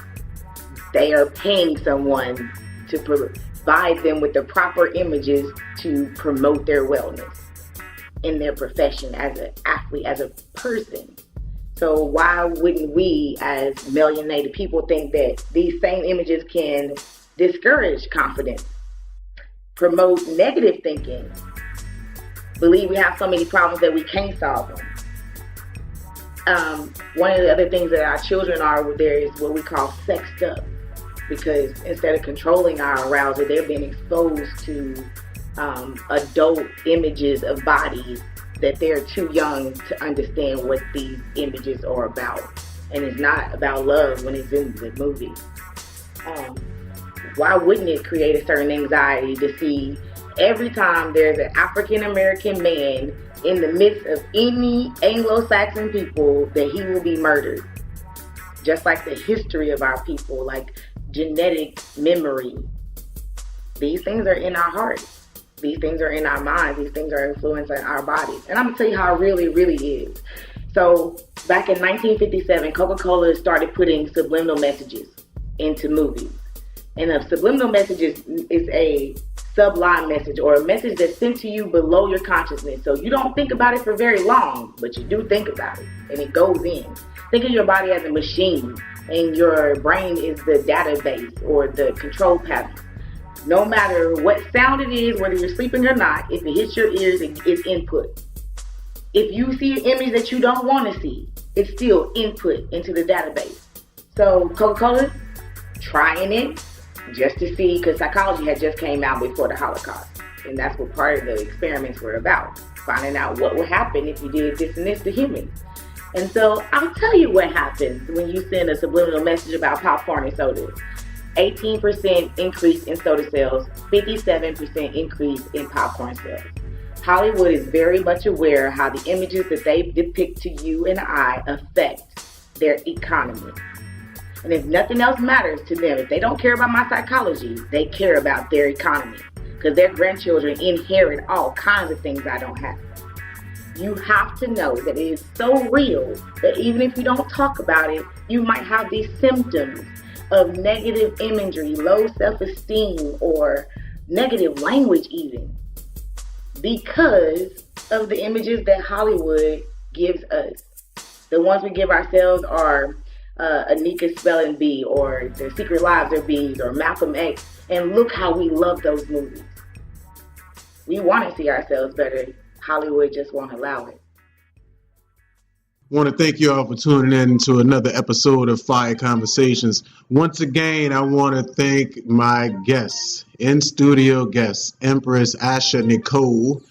they are paying someone to provide them with the proper images to promote their wellness in their profession as an athlete, as a person. So why wouldn't we, as melanated people, think that these same images can discourage confidence, promote negative thinking, believe we have so many problems that we can't solve them? One of the other things that our children are, there is what we call sexed up, because instead of controlling our arousal, they're being exposed to adult images of bodies that they're too young to understand what these images are about. And it's not about love when it's in the movie. Why wouldn't it create a certain anxiety to see every time there's an African American man in the midst of any Anglo-Saxon people that he will be murdered? Just like the history of our people, like genetic memory. These things are in our hearts. These things are in our minds. These things are influencing our bodies. And I'm going to tell you how it really, really is. So back in 1957, Coca-Cola started putting subliminal messages into movies. And a subliminal message is a sublime message, or a message that's sent to you below your consciousness. So you don't think about it for very long, but you do think about it. And it goes in. Think of your body as a machine, and your brain is the database or the control panel. No matter what sound it is, whether you're sleeping or not, if it hits your ears, it's input. If you see an image that you don't want to see, it's still input into the database. So Coca-Cola, trying it just to see, because psychology had just came out before the Holocaust. And that's what part of the experiments were about, finding out what would happen if you did this and this to humans. And so I'll tell you what happens when you send a subliminal message about popcorn and sodas. 18% increase in soda sales, 57% increase in popcorn sales. Hollywood is very much aware of how the images that they depict to you and I affect their economy. And if nothing else matters to them, if they don't care about my psychology, they care about their economy, because their grandchildren inherit all kinds of things I don't have. You have to know that it is so real that even if you don't talk about it, you might have these symptoms of negative imagery, low self-esteem, or negative language even, because of the images that Hollywood gives us. The ones we give ourselves are Anika Spelling Bee, or The Secret Lives of Bees, or Malcolm X, and look how we love those movies. We want to see ourselves better. Hollywood just won't allow it. want to thank you all for tuning in to another episode of Fire Conversations. Once again, I want to thank my guests, in-studio guests, Empress Asha Nicole,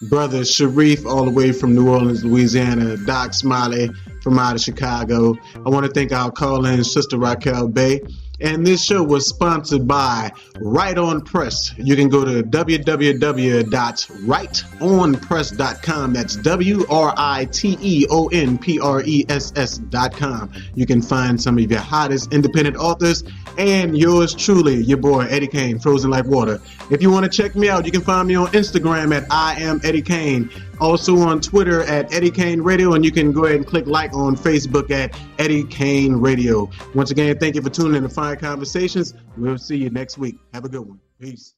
Brother Sharif, all the way from New Orleans, Louisiana, Doc Smiley from out of Chicago. I want to thank our call-in sister Raquel Bay. And this show was sponsored by Right On Press. You can go to www.rightonpress.com. That's WRITEONPRESS.com. You can find some of your hottest independent authors and yours truly, your boy Eddie Kane, Frozen Like Water. If you want to check me out, you can find me on Instagram at I am Eddie Kane. Also on Twitter at Eddie Kane Radio, and you can go ahead and click like on Facebook at Eddie Kane Radio. Once again, thank you for tuning in to Fire Conversations. We'll see you next week. Have a good one. Peace.